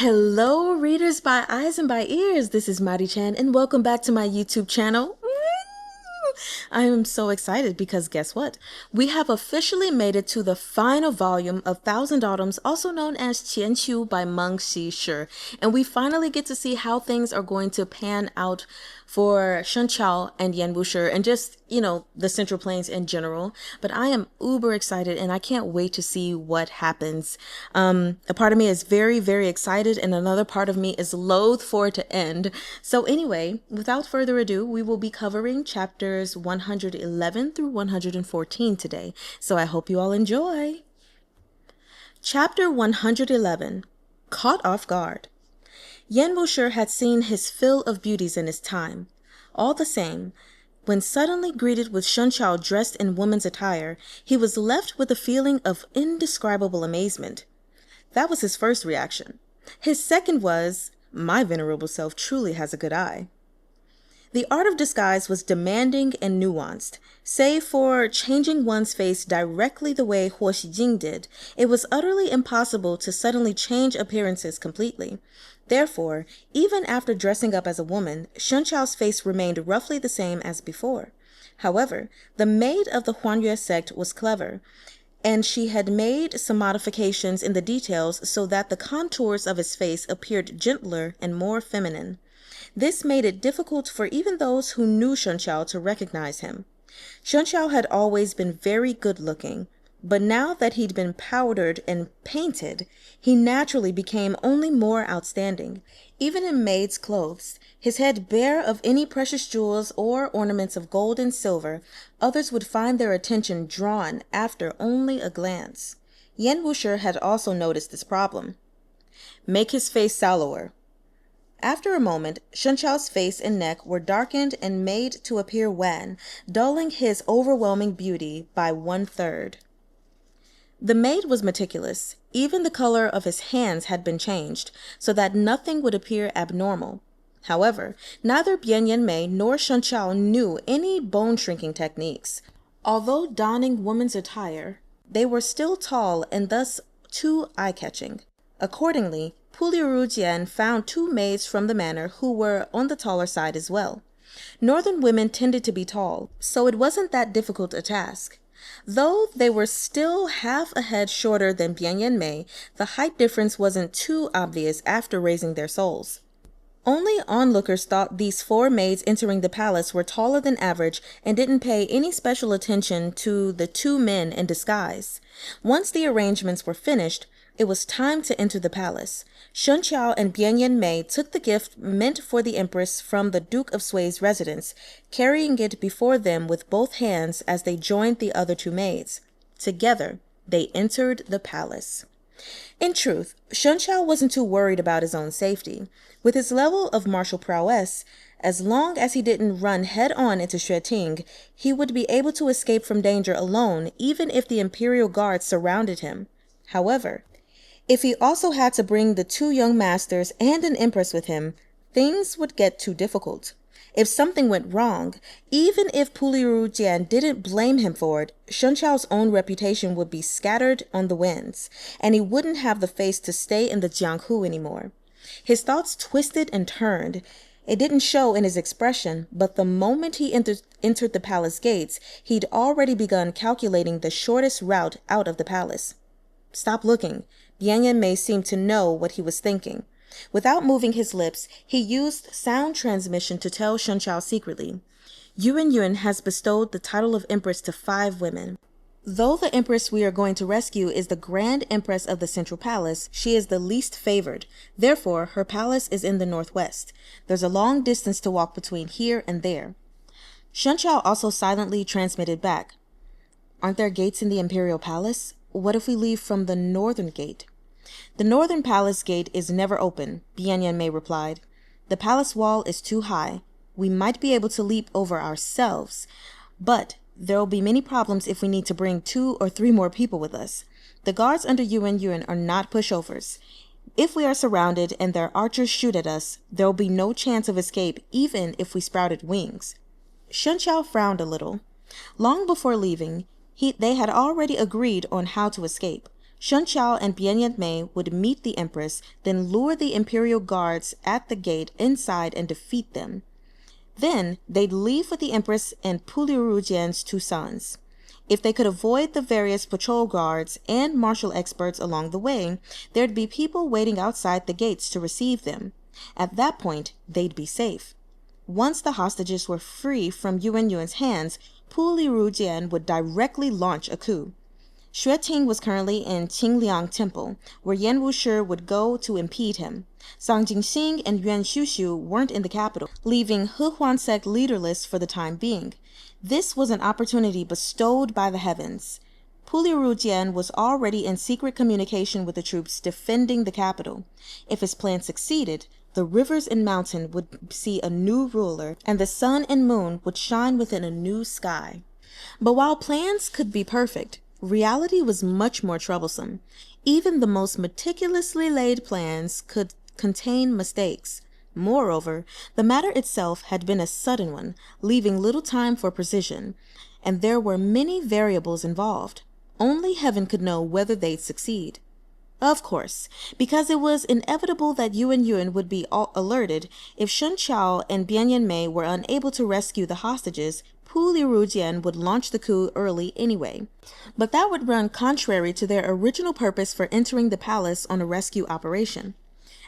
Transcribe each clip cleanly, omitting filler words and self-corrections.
Hello, readers by eyes and by ears. This is Mari Chen, and welcome back to my YouTube channel. I am so excited because guess what? We have officially made it to the final volume of Thousand Autumns, also known as Qian by Meng Xi Shi, and we finally get to see how things are going to pan out for Shen Qiao and Yan Wushi and just, the Central Plains in general. But I am uber excited and I can't wait to see what happens. A part of me is very, very excited and another part of me is loath for it to end. So anyway, without further ado, we will be covering chapters 111 through 114 today. So I hope you all enjoy. Chapter 111, Caught Off Guard. Yan Wushi had seen his fill of beauties in his time. All the same, when suddenly greeted with Shen Qiao dressed in woman's attire, he was left with a feeling of indescribable amazement. That was his first reaction. His second was, my venerable self truly has a good eye. The art of disguise was demanding and nuanced. Save for changing one's face directly the way Huo Xijing did, it was utterly impossible to suddenly change appearances completely. Therefore, even after dressing up as a woman, Shen Qiao's face remained roughly the same as before. However, the maid of the Huanyue sect was clever, and she had made some modifications in the details so that the contours of his face appeared gentler and more feminine. This made it difficult for even those who knew Shen Qiao to recognize him. Shen Qiao had always been very good-looking, but now that he'd been powdered and painted, he naturally became only more outstanding. Even in maid's clothes, his head bare of any precious jewels or ornaments of gold and silver, others would find their attention drawn after only a glance. Yan Wushi had also noticed this problem. Make his face sallower. After a moment, Shen Qiao's face and neck were darkened and made to appear wan, dulling his overwhelming beauty by 1/3. The maid was meticulous. Even the color of his hands had been changed, so that nothing would appear abnormal. However, neither Bian Yanmei nor Shen Qiao knew any bone-shrinking techniques. Although donning woman's attire, they were still tall and thus too eye-catching. Accordingly, Puliru Jian found 2 maids from the manor who were on the taller side as well. Northern women tended to be tall, so it wasn't that difficult a task. Though they were still half a head shorter than Bian Yanmei, the height difference wasn't too obvious after raising their souls. Only onlookers thought these 4 maids entering the palace were taller than average and didn't pay any special attention to the 2 men in disguise. Once the arrangements were finished, it was time to enter the palace. Shen Qiao and Bian Yanmei took the gift meant for the empress from the Duke of Sui's residence, carrying it before them with both hands as they joined the other 2 maids. Together, they entered the palace. In truth, Shen Qiao wasn't too worried about his own safety. With his level of martial prowess, as long as he didn't run head-on into Xueting, he would be able to escape from danger alone even if the imperial guards surrounded him. However, if he also had to bring the 2 young masters and an empress with him, things would get too difficult. If something went wrong, even if Puliru Jian didn't blame him for it, Shen Qiao's own reputation would be scattered on the winds, and he wouldn't have the face to stay in the Jianghu anymore. His thoughts twisted and turned. It didn't show in his expression, but the moment he entered the palace gates, he'd already begun calculating the shortest route out of the palace. Stop looking. Bian Yanmei seemed to know what he was thinking. Without moving his lips, he used sound transmission to tell Shen Qiao secretly. Yuan has bestowed the title of empress to 5 women. Though the empress we are going to rescue is the grand empress of the central palace, she is the least favored. Therefore, her palace is in the northwest. There's a long distance to walk between here and there. Shen Qiao also silently transmitted back. Aren't there gates in the imperial palace? What if we leave from the northern gate? The northern palace gate is never open, Bian Yanmei replied. The palace wall is too high. We might be able to leap over ourselves, but there will be many problems if we need to bring 2 or 3 more people with us. The guards under Yuan are not pushovers. If we are surrounded and their archers shoot at us, there will be no chance of escape even if we sprouted wings. Shen Qiao frowned a little. Long before leaving, they had already agreed on how to escape. Shen Qiao and Bian Mei would meet the empress, then lure the imperial guards at the gate inside and defeat them. Then they'd leave with the empress and Puliru Jian's 2 sons. If they could avoid the various patrol guards and martial experts along the way, there'd be people waiting outside the gates to receive them. At that point, they'd be safe. Once the hostages were free from Yuan Yuan's hands, Puliru Jian would directly launch a coup. Xue Ting was currently in Qingliang Temple, where Yan Wushi would go to impede him. Zhang Jingxing and Yuan Shushu weren't in the capital, leaving He Huan sect leaderless for the time being. This was an opportunity bestowed by the heavens. Puliru Jian was already in secret communication with the troops defending the capital. If his plan succeeded, the rivers and mountain would see a new ruler, and the sun and moon would shine within a new sky. But while plans could be perfect, reality was much more troublesome. Even the most meticulously laid plans could contain mistakes. Moreover, the matter itself had been a sudden one, leaving little time for precision, and there were many variables involved. Only heaven could know whether they'd succeed. Of course, because it was inevitable that Yuan would be alerted if Shen Qiao and Bian Mei were unable to rescue the hostages. Puliru Jian would launch the coup early anyway. But that would run contrary to their original purpose for entering the palace on a rescue operation.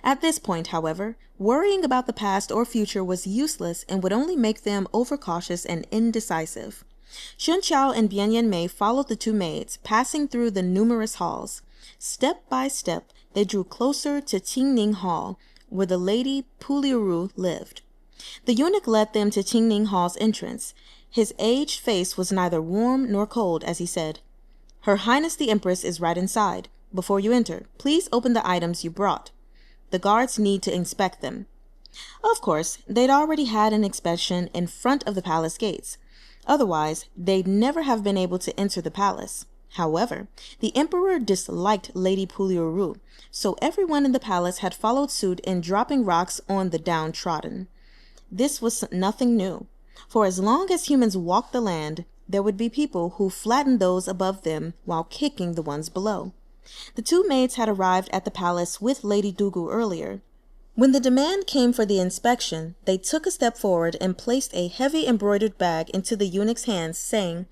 At this point, however, worrying about the past or future was useless and would only make them overcautious and indecisive. Shen Qiao and Bian Mei followed the 2 maids, passing through the numerous halls. Step by step, they drew closer to Qingning Hall, where the Lady Puliru lived. The eunuch led them to Qingning Hall's entrance. His aged face was neither warm nor cold as he said, "Her Highness the Empress is right inside. Before you enter, please open the items you brought. The guards need to inspect them." Of course, they'd already had an inspection in front of the palace gates. Otherwise, they'd never have been able to enter the palace. However, the emperor disliked Lady Puliru, so everyone in the palace had followed suit in dropping rocks on the downtrodden. This was nothing new. For as long as humans walked the land, there would be people who flattened those above them while kicking the ones below. The 2 maids had arrived at the palace with Lady Dugu earlier. When the demand came for the inspection, they took a step forward and placed a heavy embroidered bag into the eunuch's hands, saying,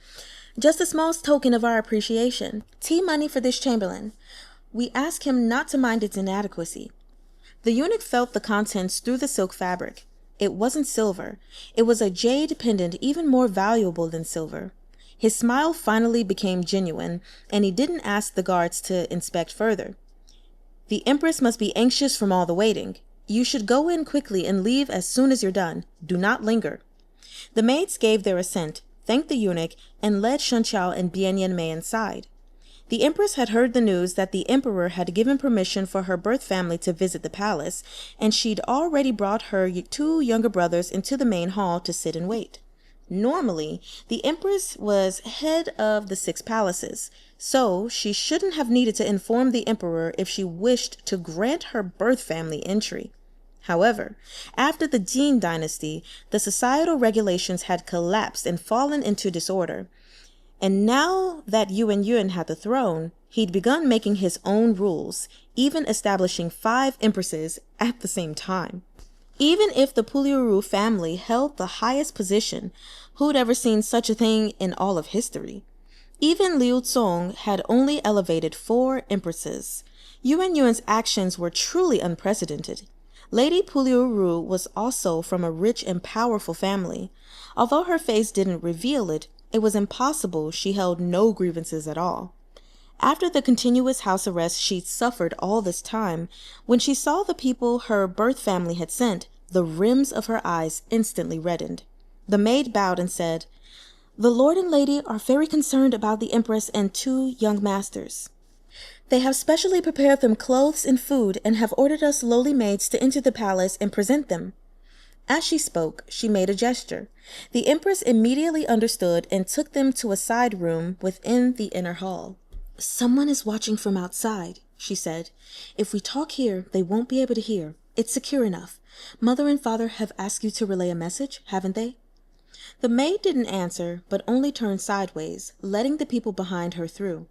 "Just a small token of our appreciation. Tea money for this chamberlain. We ask him not to mind its inadequacy." The eunuch felt the contents through the silk fabric. It wasn't silver. It was a jade pendant even more valuable than silver. His smile finally became genuine, and he didn't ask the guards to inspect further. "The Empress must be anxious from all the waiting. You should go in quickly and leave as soon as you're done. Do not linger." The maids gave their assent, thanked the eunuch, and led Shen Qiao and Bian Mei inside. The Empress had heard the news that the Emperor had given permission for her birth family to visit the palace, and she'd already brought her 2 younger brothers into the main hall to sit and wait. Normally, the Empress was head of the 6 palaces, so she shouldn't have needed to inform the Emperor if she wished to grant her birth family entry. However, after the Jin dynasty, the societal regulations had collapsed and fallen into disorder. And now that Yuan had the throne, he'd begun making his own rules, even establishing 5 empresses at the same time. Even if the Puliru family held the highest position, who'd ever seen such a thing in all of history? Even Liu Zong had only elevated 4 empresses. Yuan's actions were truly unprecedented. Lady Puliru was also from a rich and powerful family. Although her face didn't reveal it, it was impossible she held no grievances at all. After the continuous house arrest she'd suffered all this time, when she saw the people her birth family had sent, the rims of her eyes instantly reddened. The maid bowed and said, "The lord and lady are very concerned about the Empress and 2 young masters. They have specially prepared them clothes and food and have ordered us lowly maids to enter the palace and present them." As she spoke, she made a gesture. The Empress immediately understood and took them to a side room within the inner hall. "Someone is watching from outside," she said. "If we talk here, they won't be able to hear. It's secure enough. Mother and father have asked you to relay a message, haven't they?" The maid didn't answer, but only turned sideways, letting the people behind her through.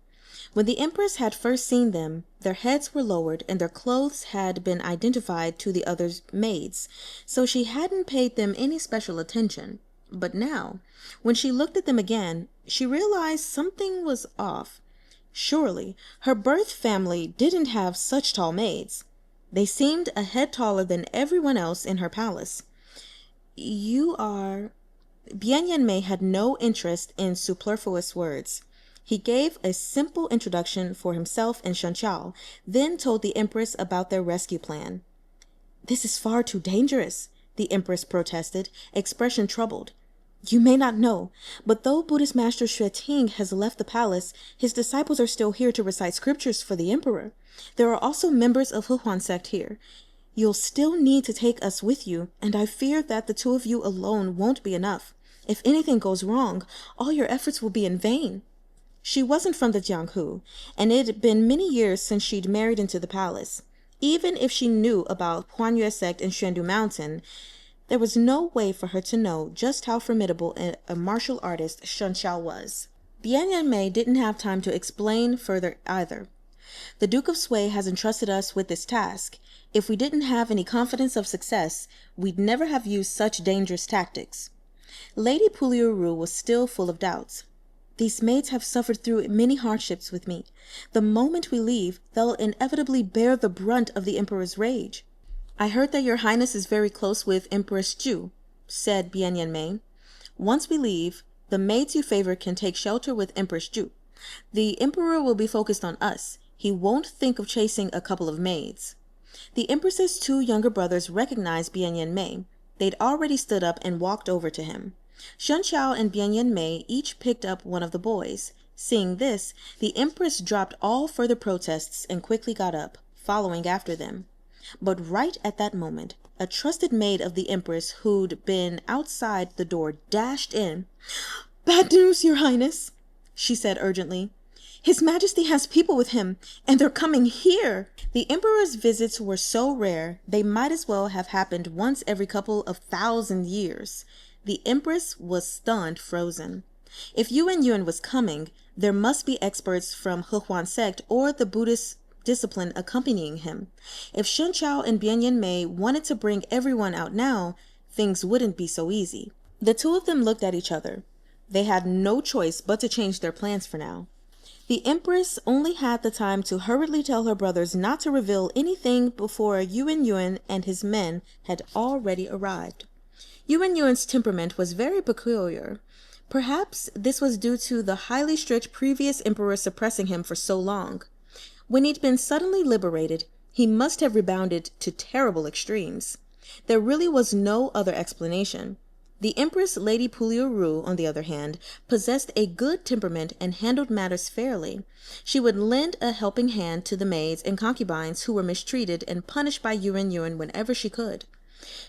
When the empress had first seen them, their heads were lowered and their clothes had been identified to the other maids, so she hadn't paid them any special attention. But now, when she looked at them again, she realized something was off. Surely, her birth family didn't have such tall maids. They seemed a head taller than everyone else in her palace. You are... Bien Mei had no interest in superfluous words. He gave a simple introduction for himself and Shen Qiao, then told the empress about their rescue plan. This is far too dangerous, the empress protested, expression troubled. You may not know, but though Buddhist master Xueting has left the palace, his disciples are still here to recite scriptures for the emperor. There are also members of Huan sect here. You'll still need to take us with you, and I fear that the two of you alone won't be enough. If anything goes wrong, all your efforts will be in vain. She wasn't from the Jianghu, and it had been many years since she'd married into the palace. Even if she knew about Huanyue sect and Xuandu Mountain, there was no way for her to know just how formidable a martial artist Shen Qiao was. Bien Mei didn't have time to explain further either. The Duke of Sui has entrusted us with this task. If we didn't have any confidence of success, we'd never have used such dangerous tactics. Lady Puliuru was still full of doubts. These maids have suffered through many hardships with me. The moment we leave, they'll inevitably bear the brunt of the emperor's rage. I heard that your highness is very close with Empress Ju, said Bien Mei. Once we leave, the maids you favor can take shelter with Empress Ju. The emperor will be focused on us. He won't think of chasing a couple of maids. The empress's two younger brothers recognized Bien Mei. They'd already stood up and walked over to him. Shen Qiao and Bien Mei each picked up one of the boys. Seeing this, the empress dropped all further protests and quickly got up, following after them. But right at that moment, a trusted maid of the empress who'd been outside the door dashed in. Bad news, your highness, she said urgently. His Majesty has people with him, and they're coming here. The emperor's visits were so rare, they might as well have happened once every couple of 1,000 years. The empress was stunned, frozen. If Yuan was coming, there must be experts from Huan sect or the Buddhist discipline accompanying him. If Shen Qiao and Bien Mei wanted to bring everyone out now, things wouldn't be so easy. The two of them looked at each other. They had no choice but to change their plans for now. The empress only had the time to hurriedly tell her brothers not to reveal anything before Yuan and his men had already arrived. Yuan's temperament was very peculiar. Perhaps this was due to the highly strict previous emperor suppressing him for so long. When he'd been suddenly liberated, he must have rebounded to terrible extremes. There really was no other explanation. The Empress Lady Puliuru, on the other hand, possessed a good temperament and handled matters fairly. She would lend a helping hand to the maids and concubines who were mistreated and punished by Yuan whenever she could.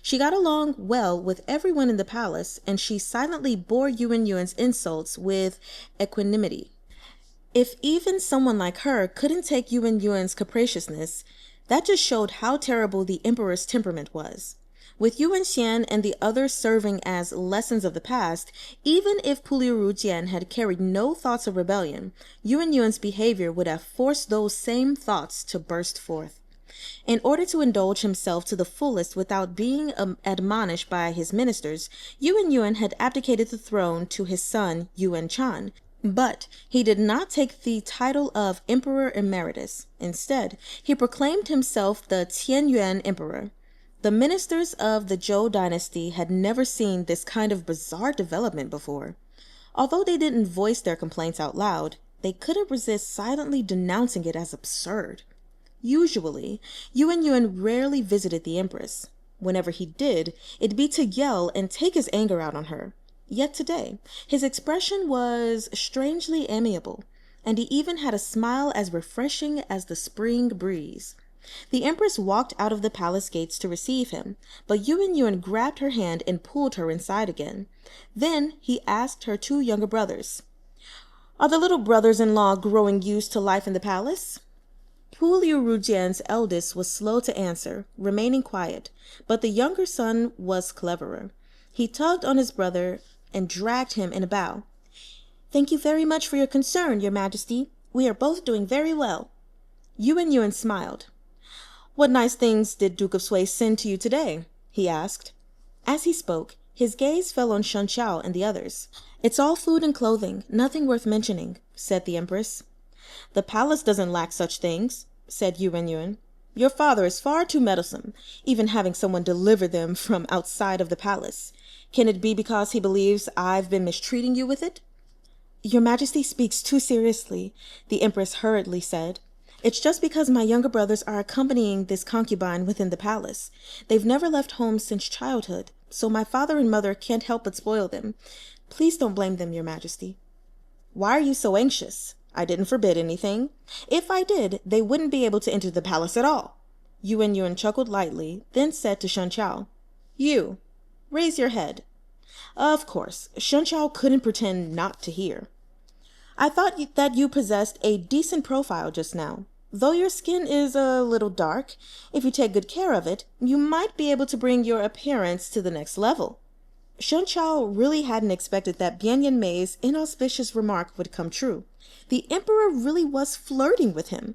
She got along well with everyone in the palace, and she silently bore Yuan's insults with equanimity. If even someone like her couldn't take Yuan's capriciousness, that just showed how terrible the emperor's temperament was. With Yuan Xian and the others serving as lessons of the past, even if Puliru Jian had carried no thoughts of rebellion, Yuan's behavior would have forced those same thoughts to burst forth. In order to indulge himself to the fullest without being admonished by his ministers, Yuan had abdicated the throne to his son Yuan Chan. But he did not take the title of Emperor Emeritus. Instead, he proclaimed himself the Tianyuan Emperor. The ministers of the Zhou dynasty had never seen this kind of bizarre development before. Although they didn't voice their complaints out loud, they couldn't resist silently denouncing it as absurd. Usually, Yuan rarely visited the empress. Whenever he did, it'd be to yell and take his anger out on her. Yet today, his expression was strangely amiable, and he even had a smile as refreshing as the spring breeze. The empress walked out of the palace gates to receive him, but Yuan grabbed her hand and pulled her inside again. Then he asked her two younger brothers, "Are the little brothers-in-law growing used to life in the palace?" Puliru Jian's eldest was slow to answer, remaining quiet, but the younger son was cleverer. He tugged on his brother and dragged him in a bow. "Thank you very much for your concern, your Majesty. We are both doing very well." Yuan smiled. "What nice things did Duke of Sui send to you today?" he asked. As he spoke, his gaze fell on Shen Qiao and the others. "It's all food and clothing, nothing worth mentioning," said the Empress. "The palace doesn't lack such things," said Yuan. "Your father is far too meddlesome, even having someone deliver them from outside of the palace. Can it be because he believes I've been mistreating you with it?" "Your Majesty speaks too seriously," the Empress hurriedly said. "It's just because my younger brothers are accompanying this concubine within the palace. They've never left home since childhood, so my father and mother can't help but spoil them. Please don't blame them, Your Majesty." "Why are you so anxious? I didn't forbid anything. If I did, they wouldn't be able to enter the palace at all." Yuan chuckled lightly, then said to Shen Qiao, "You, raise your head." Of course, Shen Qiao couldn't pretend not to hear. "I thought that you possessed a decent profile just now. Though your skin is a little dark, if you take good care of it, you might be able to bring your appearance to the next level." Shen Qiao really hadn't expected that Bian Mei's inauspicious remark would come true. The emperor really was flirting with him.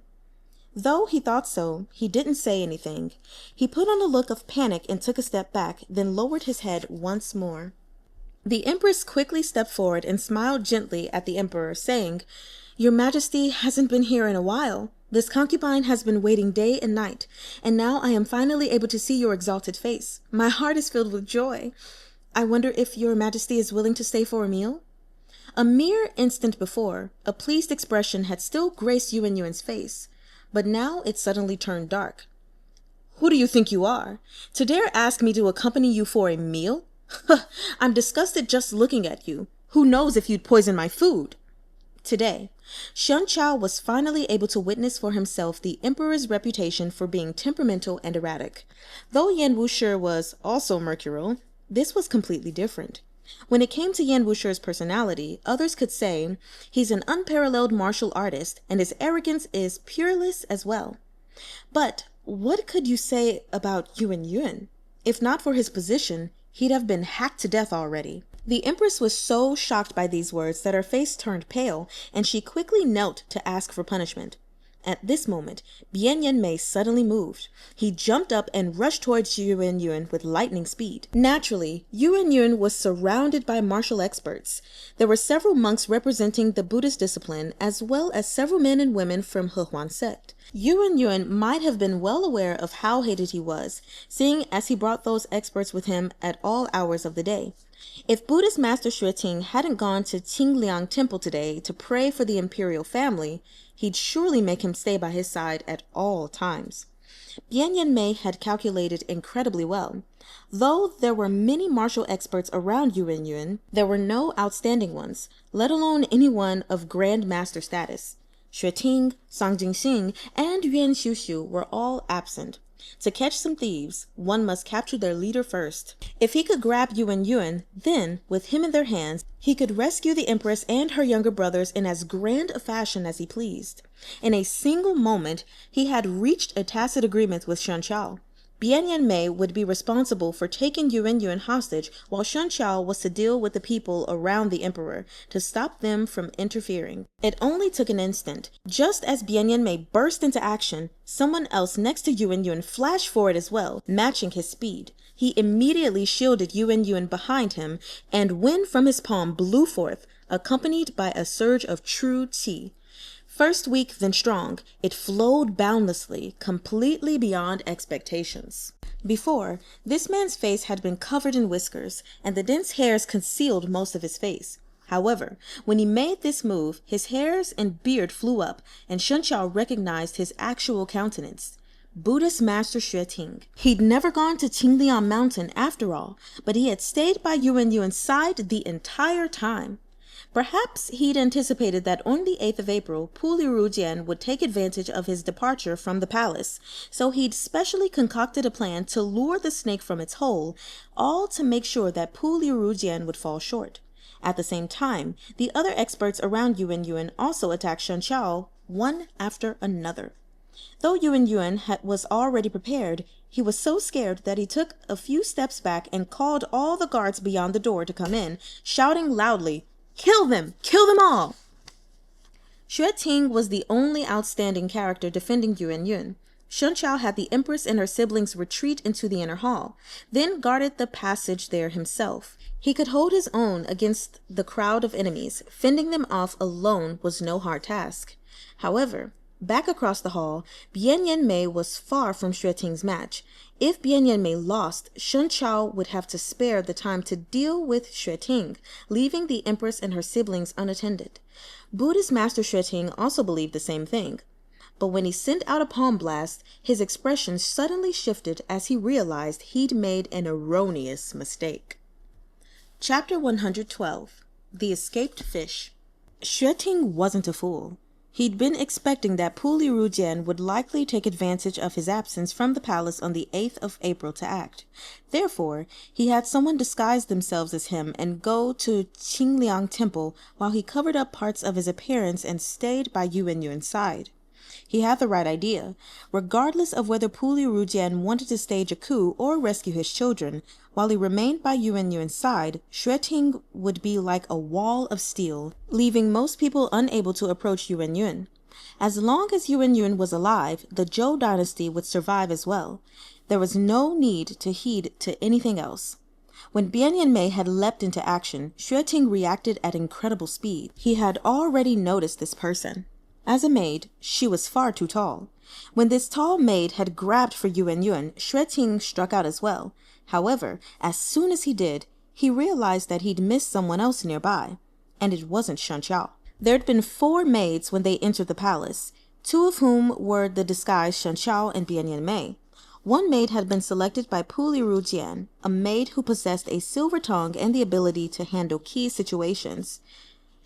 Though he thought so, he didn't say anything. He put on a look of panic and took a step back, then lowered his head once more. The Empress quickly stepped forward and smiled gently at the emperor, saying, "Your Majesty hasn't been here in a while. This concubine has been waiting day and night, and now I am finally able to see your exalted face. My heart is filled with joy. I wonder if Your Majesty is willing to stay for a meal?" A mere instant before, a pleased expression had still graced Yuan's face, but now it suddenly turned dark. "Who do you think you are, to dare ask me to accompany you for a meal? I'm disgusted just looking at you. Who knows if you'd poison my food?" Today, Shen Qiao was finally able to witness for himself the emperor's reputation for being temperamental and erratic. Though Yan Wushi was also mercurial, this was completely different. When it came to Yan Wushi's personality, others could say he's an unparalleled martial artist and his arrogance is peerless as well. But what could you say about Yuan? If not for his position, he'd have been hacked to death already. The Empress was so shocked by these words that her face turned pale, and she quickly knelt to ask for punishment. At this moment, Bian Mei suddenly moved. He jumped up and rushed towards Yuan with lightning speed. Naturally, Yuan was surrounded by martial experts. There were several monks representing the Buddhist discipline, as well as several men and women from Hehuan sect. Yuan might have been well aware of how hated he was, seeing as he brought those experts with him at all hours of the day. If Buddhist Master Xueting hadn't gone to Qingliang Temple today to pray for the imperial family, he'd surely make him stay by his side at all times. Bian Mei had calculated incredibly well. Though there were many martial experts around Yuan, there were no outstanding ones, let alone anyone of Grand Master status. Xueting, Sang Jingxing, and Yuan Xiushu were all absent. To catch some thieves, one must capture their leader first. If he could grab Yuan, then, with him in their hands, he could rescue the Empress and her younger brothers in as grand a fashion as he pleased. In a single moment, he had reached a tacit agreement with Shen Qiao. Bian Mei would be responsible for taking Yuan hostage, while Shen Qiao was to deal with the people around the emperor to stop them from interfering. It only took an instant. Just as Bian Mei burst into action, someone else next to Yuan flashed forward as well, matching his speed. He immediately shielded Yuan behind him, and wind from his palm blew forth, accompanied by a surge of true qi. First weak, then strong, it flowed boundlessly, completely beyond expectations. Before, this man's face had been covered in whiskers, and the dense hairs concealed most of his face. However, when he made this move, his hairs and beard flew up, and Shen Qiao recognized his actual countenance. Buddhist Master Xueting. He'd never gone to Qingliang Mountain after all, but he had stayed by Yuan's side the entire time. Perhaps he'd anticipated that on the 8th of April, Pu Lirujian would take advantage of his departure from the palace, so he'd specially concocted a plan to lure the snake from its hole, all to make sure that Pu Lirujian would fall short. At the same time, the other experts around Yuan also attacked Shen Qiao, one after another. Though Yuan was already prepared, he was so scared that he took a few steps back and called all the guards beyond the door to come in, shouting loudly, "Kill them! Kill them all!" Ting was the only outstanding character defending Yuan. Shen Chao had the empress and her siblings retreat into the inner hall, then guarded the passage there himself. He could hold his own against the crowd of enemies. Fending them off alone was no hard task. However, back across the hall, Bien Yen Mei was far from Ting's match. If Bien Yen Mei lost, Shen Chao would have to spare the time to deal with Ting, leaving the empress and her siblings unattended. Buddhist Master Ting also believed the same thing. But when he sent out a palm blast, his expression suddenly shifted as he realized he'd made an erroneous mistake. Chapter 112. The Escaped Fish. Ting wasn't a fool. He'd been expecting that Pu Li Rujian would likely take advantage of his absence from the palace on the 8th of April to act. Therefore, he had someone disguise themselves as him and go to Qingliang Temple while he covered up parts of his appearance and stayed by Yuan's side. He had the right idea. Regardless of whether Pu Li Rujian wanted to stage a coup or rescue his children, while he remained by Yuan's side, Ting would be like a wall of steel, leaving most people unable to approach Yuan. As long as Yuan was alive, the Zhou dynasty would survive as well. There was no need to heed to anything else. When Bien Yen Mei had leapt into action, Ting reacted at incredible speed. He had already noticed this person. As a maid, she was far too tall. When this tall maid had grabbed for Yuan, Ting struck out as well. However, as soon as he did, he realized that he'd missed someone else nearby, and it wasn't Shen Chao. There'd been 4 maids when they entered the palace, 2 of whom were the disguised Shen Chao and Bien Yen Mei. One maid had been selected by Pu Li Rujian, a maid who possessed a silver tongue and the ability to handle key situations.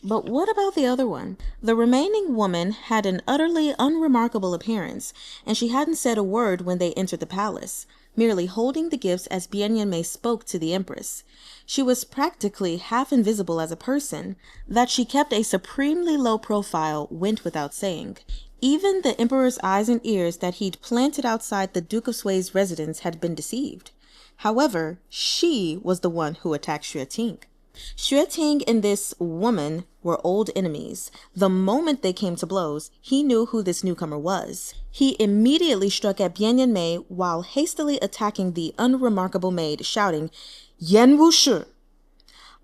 But what about the other one? The remaining woman had an utterly unremarkable appearance, and she hadn't said a word when they entered the palace, merely holding the gifts as Bien Yen Mei spoke to the empress. She was practically half invisible as a person. That she kept a supremely low profile went without saying. Even the emperor's eyes and ears that he'd planted outside the Duke of Sui's residence had been deceived. However, she was the one who attacked Ting. Ting and this woman were old enemies. The moment they came to blows, he knew who this newcomer was. He immediately struck at Bien Yen Mei while hastily attacking the unremarkable maid, shouting, "Yan Wushi!"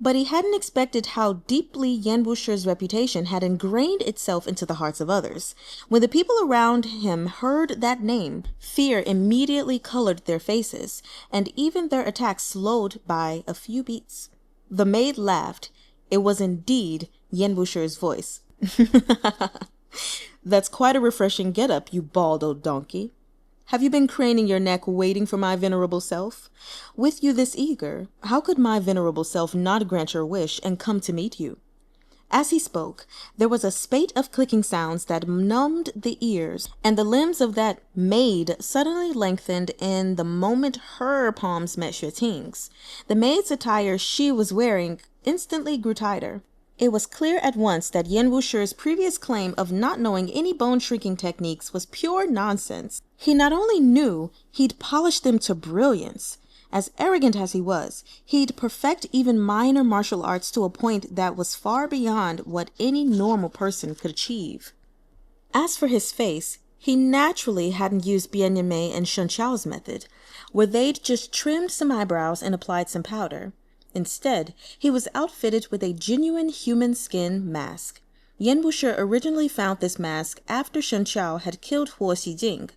But he hadn't expected how deeply Yan Wushi's reputation had ingrained itself into the hearts of others. When the people around him heard that name, fear immediately colored their faces, and even their attacks slowed by a few beats. The maid laughed. It was indeed Yan Wushi's voice. "That's quite a refreshing get-up, you bald old donkey. Have you been craning your neck waiting for my venerable self? With you this eager, how could my venerable self not grant your wish and come to meet you?" As he spoke, there was a spate of clicking sounds that numbed the ears, and the limbs of that maid suddenly lengthened in the moment her palms met Ting's. The maid's attire she was wearing instantly grew tighter. It was clear at once that Yan Wushi's previous claim of not knowing any bone shrinking techniques was pure nonsense. He not only knew, he'd polished them to brilliance. As arrogant as he was, he'd perfect even minor martial arts to a point that was far beyond what any normal person could achieve. As for his face, he naturally hadn't used Bien Yen Mei and Shen Chao's method, where they'd just trimmed some eyebrows and applied some powder. Instead, he was outfitted with a genuine human skin mask. Yan Wushi originally found this mask after Shen Chao had killed Huo Xijing.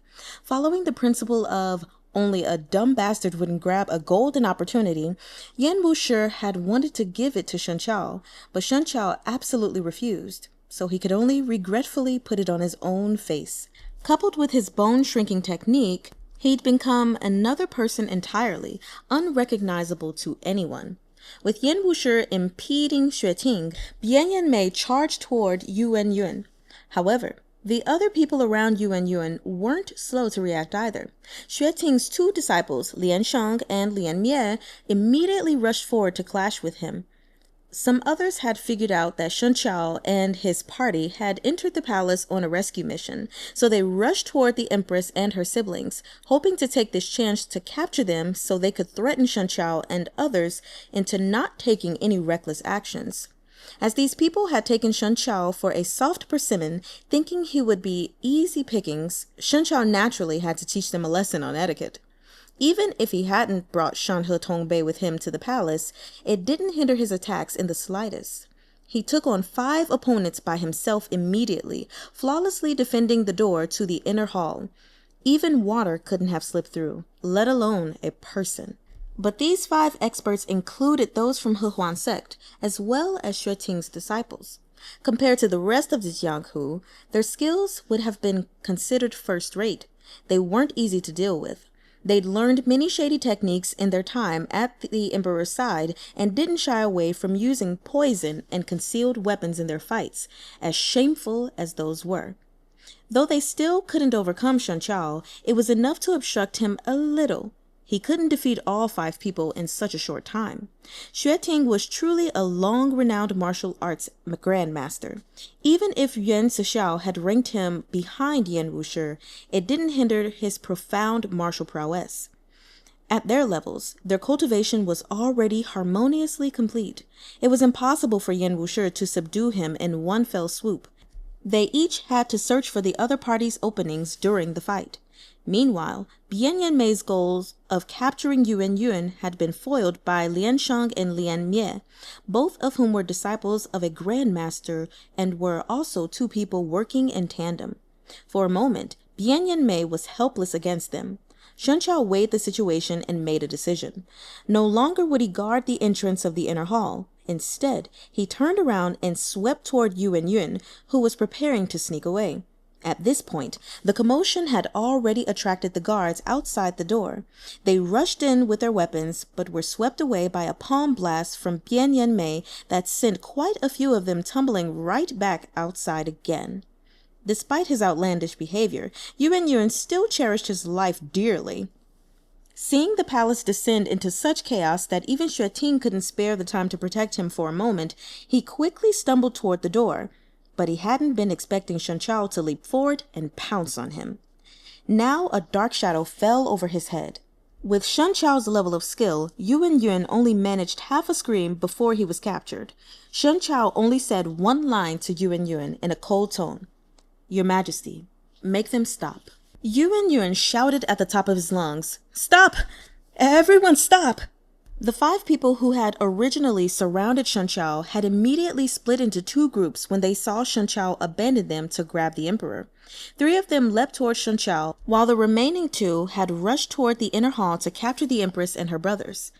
Following the principle of only a dumb bastard wouldn't grab a golden opportunity, Yan Wushi had wanted to give it to Shen Chao, but Shen Chao absolutely refused, so he could only regretfully put it on his own face. Coupled with his bone-shrinking technique, he'd become another person entirely, unrecognizable to anyone. With Yan Wushi impeding Ting, Bien Yen Mei charged toward Yuan. However, the other people around Yuan weren't slow to react either. Ting's 2 disciples, Lian Shang and Lian Mie, immediately rushed forward to clash with him. Some others had figured out that Shen Chao and his party had entered the palace on a rescue mission, so they rushed toward the empress and her siblings, hoping to take this chance to capture them so they could threaten Shen Chao and others into not taking any reckless actions. As these people had taken Shen Chao for a soft persimmon, thinking he would be easy pickings, Shen Chao naturally had to teach them a lesson on etiquette. Even if he hadn't brought Shan He Tongbei with him to the palace, it didn't hinder his attacks in the slightest. He took on 5 opponents by himself immediately, flawlessly defending the door to the inner hall. Even water couldn't have slipped through, let alone a person. But these 5 experts included those from He sect, as well as Xue Ting's disciples. Compared to the rest of the Jianghu, their skills would have been considered first-rate. They weren't easy to deal with. They'd learned many shady techniques in their time at the emperor's side and didn't shy away from using poison and concealed weapons in their fights, as shameful as those were. Though they still couldn't overcome Shen Chao, it was enough to obstruct him a little. He couldn't defeat all 5 people in such a short time. Xue Ting was truly a long-renowned martial arts grandmaster. Even if Yuan Zixiao had ranked him behind Yan Wushi, it didn't hinder his profound martial prowess. At their levels, their cultivation was already harmoniously complete. It was impossible for Yan Wushi to subdue him in one fell swoop. They each had to search for the other party's openings during the fight. Meanwhile, Bian Yanmei's goals of capturing Yuan Yun had been foiled by Lian Shang and Lian Mie, both of whom were disciples of a grandmaster and were also 2 people working in tandem. For a moment, Bian Yanmei was helpless against them. Shen Chao weighed the situation and made a decision. No longer would he guard the entrance of the inner hall. Instead, he turned around and swept toward Yuan Yun, who was preparing to sneak away. At this point, the commotion had already attracted the guards outside the door. They rushed in with their weapons, but were swept away by a palm blast from Bian Yanmei that sent quite a few of them tumbling right back outside again. Despite his outlandish behavior, Yuan Yun still cherished his life dearly. Seeing the palace descend into such chaos that even Xue Ting couldn't spare the time to protect him for a moment, he quickly stumbled toward the door. But he hadn't been expecting Shen Chao to leap forward and pounce on him. Now a dark shadow fell over his head. With Shen Chao's level of skill, Yuan Yun only managed half a scream before he was captured. Shen Chao only said one line to Yuan Yun in a cold tone. "Your Majesty, make them stop." Yuan Yun shouted at the top of his lungs, "Stop! Everyone stop!" The 5 people who had originally surrounded Shen Chao had immediately split into 2 groups when they saw Shen Chao abandon them to grab the emperor. 3 of them leapt toward Shen Chao, while the remaining 2 had rushed toward the inner hall to capture the empress and her brothers.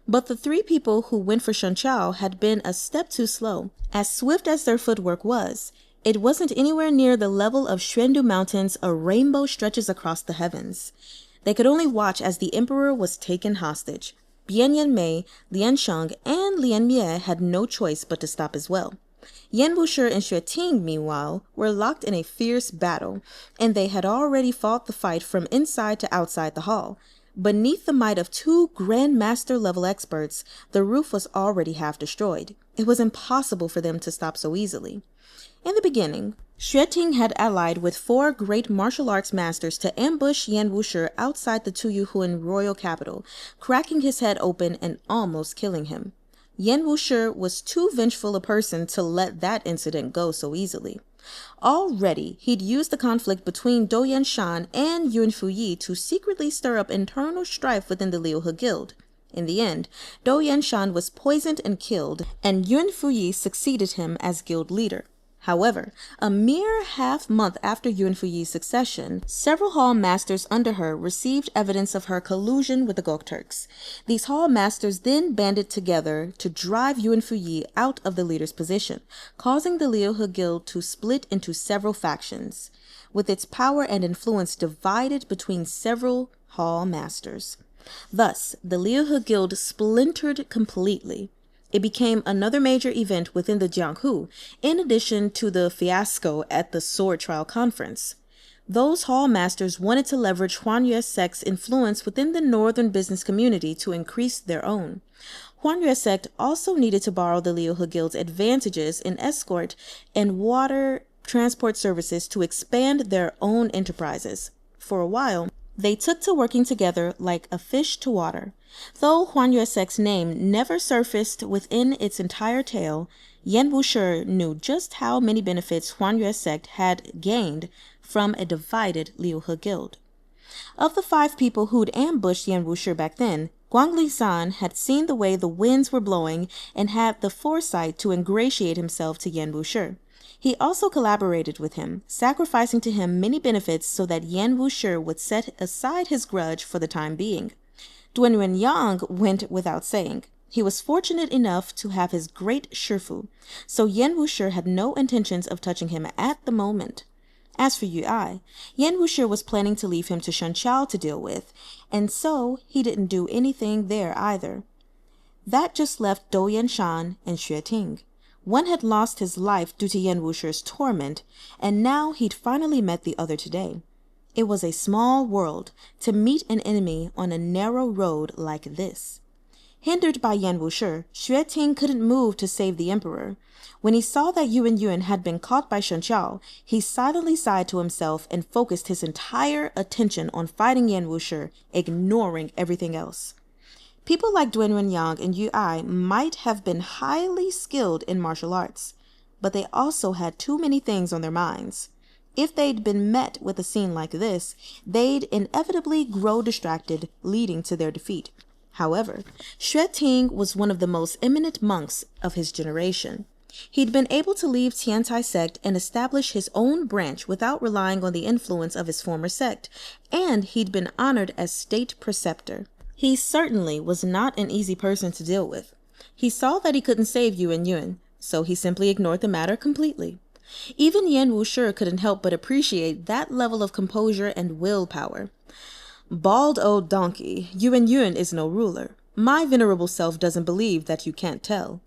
But the 3 people who went for Shen Chao had been a step too slow. As swift as their footwork was, it wasn't anywhere near the level of Xuandu Mountains a rainbow stretches across the heavens. They could only watch as the emperor was taken hostage. Bian Yanmei, Lian Shang, and Lian Mie had no choice but to stop as well. Yan Wushi and Xue Ting, meanwhile, were locked in a fierce battle, and they had already fought the fight from inside to outside the hall. Beneath the might of 2 grandmaster-level experts, the roof was already half destroyed. It was impossible for them to stop so easily. In the beginning, Xue Ting had allied with 4 great martial arts masters to ambush Yan Wushi outside the Tuyuhuan royal capital, cracking his head open and almost killing him. Yan Wushi was too vengeful a person to let that incident go so easily. Already, he'd used the conflict between Dou Yanshan and Yun Fuyi to secretly stir up internal strife within the Liu He Guild. In the end, Dou Yanshan was poisoned and killed, and Yun Fuyi succeeded him as guild leader. However, a mere half-month after Yun Fuyi's succession, several hall masters under her received evidence of her collusion with the Gokturks. These hall masters then banded together to drive Yun Fuyi out of the leader's position, causing the Liu He Guild to split into several factions, with its power and influence divided between several hall masters. Thus, the Liu He Guild splintered completely. It became another major event within the Jianghu, in addition to the fiasco at the Sword Trial Conference. Those hall masters wanted to leverage Huanyue sect's influence within the northern business community to increase their own. Huanyue sect also needed to borrow the Liu He Guild's advantages in escort and water transport services to expand their own enterprises. For a while, they took to working together like a fish to water. Though Huanyue sect's name never surfaced within its entire tale, Yan Wushi knew just how many benefits Huan Yue's sect had gained from a divided Liu He guild. Of the 5 people who'd ambushed Yan Wushi back then, Guang Lisan had seen the way the winds were blowing and had the foresight to ingratiate himself to Yan Wushi. He also collaborated with him, sacrificing to him many benefits so that Yan Wushi would set aside his grudge for the time being. Duan Yang went without saying. He was fortunate enough to have his great Shifu, so Yan Wushi had no intentions of touching him at the moment. As for Yu Ai, Yan Wushi was planning to leave him to Shen Chao to deal with, and so he didn't do anything there either. That just left Dou Yanshan and Xue Ting. One had lost his life due to Yan Wushi's torment, and now he'd finally met the other today. It was a small world to meet an enemy on a narrow road like this. Hindered by Yan Wushi, Xue Ting couldn't move to save the emperor. When he saw that Yuan had been caught by Shen Chao, he silently sighed to himself and focused his entire attention on fighting Yan Wushi, ignoring everything else. People like Duan Yang and Yu Ai might have been highly skilled in martial arts, but they also had too many things on their minds. If they'd been met with a scene like this, they'd inevitably grow distracted, leading to their defeat. However, Xue Ting was one of the most eminent monks of his generation. He'd been able to leave Tiantai sect and establish his own branch without relying on the influence of his former sect, and he'd been honored as state preceptor. He certainly was not an easy person to deal with. He saw that he couldn't save Yuan, so he simply ignored the matter completely. Even Yan Wushi couldn't help but appreciate that level of composure and willpower. Bald old donkey, Yuan is no ruler. My venerable self doesn't believe that you can't tell.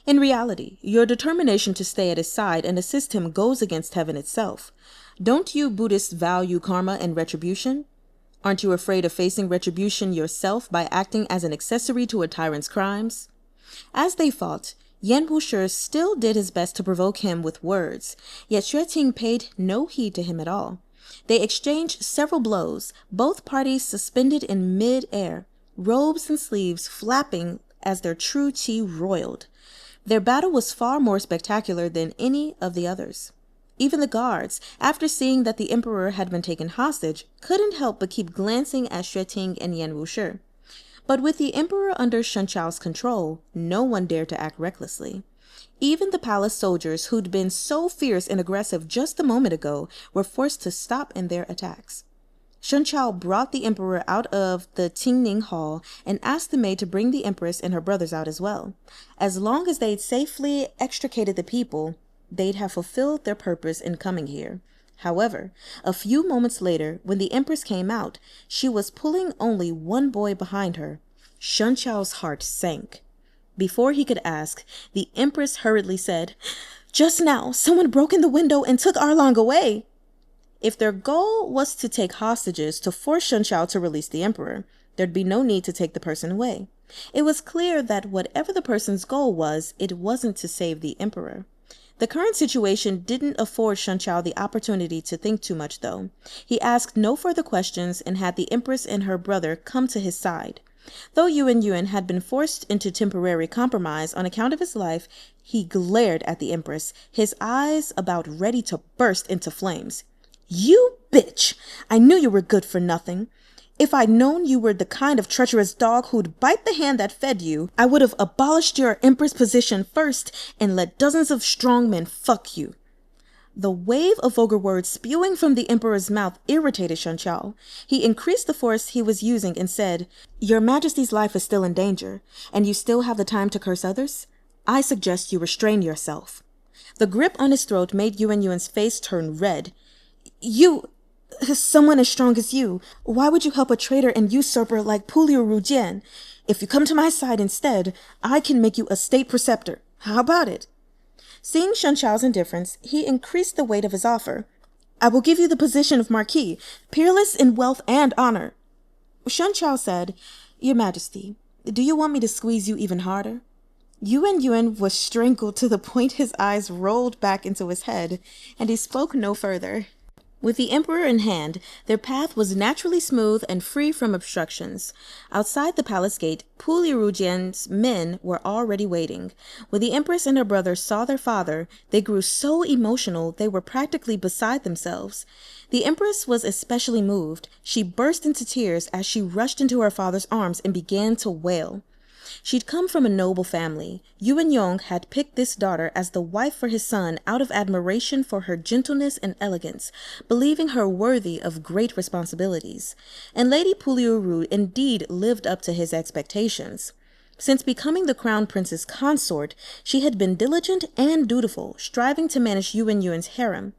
In reality, your determination to stay at his side and assist him goes against heaven itself. Don't you Buddhists value karma and retribution? Aren't you afraid of facing retribution yourself by acting as an accessory to a tyrant's crimes? As they fought, Yan Wushi still did his best to provoke him with words, yet Xue Ting paid no heed to him at all. They exchanged several blows, both parties suspended in mid-air, robes and sleeves flapping as their true chi roiled. Their battle was far more spectacular than any of the others. Even the guards, after seeing that the emperor had been taken hostage, couldn't help but keep glancing at Xue Ting and Yan Wushi. But with the emperor under Shen Chao's control, no one dared to act recklessly. Even the palace soldiers who'd been so fierce and aggressive just a moment ago were forced to stop in their attacks. Shen Chao brought the emperor out of the Tingning Hall and asked the maid to bring the empress and her brothers out as well. As long as they'd safely extricated the people, they'd have fulfilled their purpose in coming here. However, a few moments later, when the empress came out, she was pulling only one boy behind her. Shen Chao's heart sank. Before he could ask, the empress hurriedly said, "Just now, someone broke in the window and took Arlong away." If their goal was to take hostages to force Shen Chao to release the emperor, there'd be no need to take the person away. It was clear that whatever the person's goal was, it wasn't to save the emperor. The current situation didn't afford Shen Chao the opportunity to think too much, though. He asked no further questions and had the empress and her brother come to his side. Though Yuan had been forced into temporary compromise on account of his life, he glared at the empress, his eyes about ready to burst into flames. "You bitch! I knew you were good for nothing. If I'd known you were the kind of treacherous dog who'd bite the hand that fed you, I would have abolished your empress position first and let dozens of strong men fuck you." The wave of vulgar words spewing from the emperor's mouth irritated Shen Chao. He increased the force he was using and said, "Your Majesty's life is still in danger, and you still have the time to curse others? I suggest you restrain yourself." The grip on his throat made Yuan's face turn red. Someone as strong as you, why would you help a traitor and usurper like Puliu Rujian? If you come to my side instead, I can make you a state preceptor. How about it?" Seeing Shen Chao's indifference, he increased the weight of his offer. "I will give you the position of Marquis, peerless in wealth and honor." Shen Chao said, "Your Majesty, do you want me to squeeze you even harder?" Yuan was strangled to the point his eyes rolled back into his head, and he spoke no further. With the emperor in hand, their path was naturally smooth and free from obstructions. Outside the palace gate, Puli Rujian's men were already waiting. When the empress and her brother saw their father, they grew so emotional they were practically beside themselves. The empress was especially moved. She burst into tears as she rushed into her father's arms and began to wail. She'd come from a noble family. Yuan Yong had picked this daughter as the wife for his son out of admiration for her gentleness and elegance, believing her worthy of great responsibilities. And Lady Puliuru indeed lived up to his expectations. Since becoming the crown prince's consort, she had been diligent and dutiful, striving to manage Yuan Yuan's harem.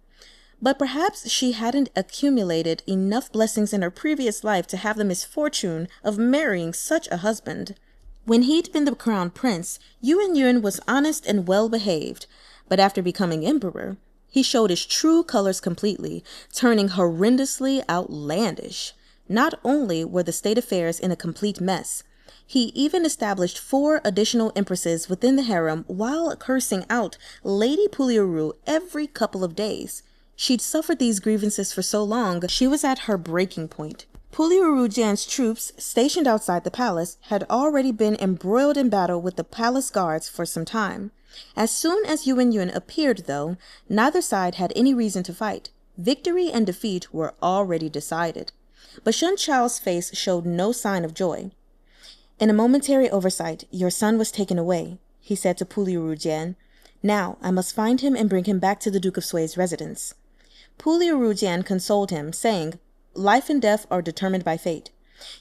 But perhaps she hadn't accumulated enough blessings in her previous life to have the misfortune of marrying such a husband. When he'd been the crown prince, Yuan Yuan was honest and well-behaved, but after becoming emperor, he showed his true colors completely, turning horrendously outlandish. Not only were the state affairs in a complete mess, he even established 4 additional empresses within the harem while cursing out Lady Puliuru every couple of days. She'd suffered these grievances for so long, she was at her breaking point. Puliuru Jian's troops, stationed outside the palace, had already been embroiled in battle with the palace guards for some time. As soon as Yuan Yuan appeared, though, neither side had any reason to fight. Victory and defeat were already decided. But Shen Chao's face showed no sign of joy. "In a momentary oversight, your son was taken away," he said to Puliuru Jian. "Now I must find him and bring him back to the Duke of Sui's residence." Puliuru Jian consoled him, saying, "Life and death are determined by fate.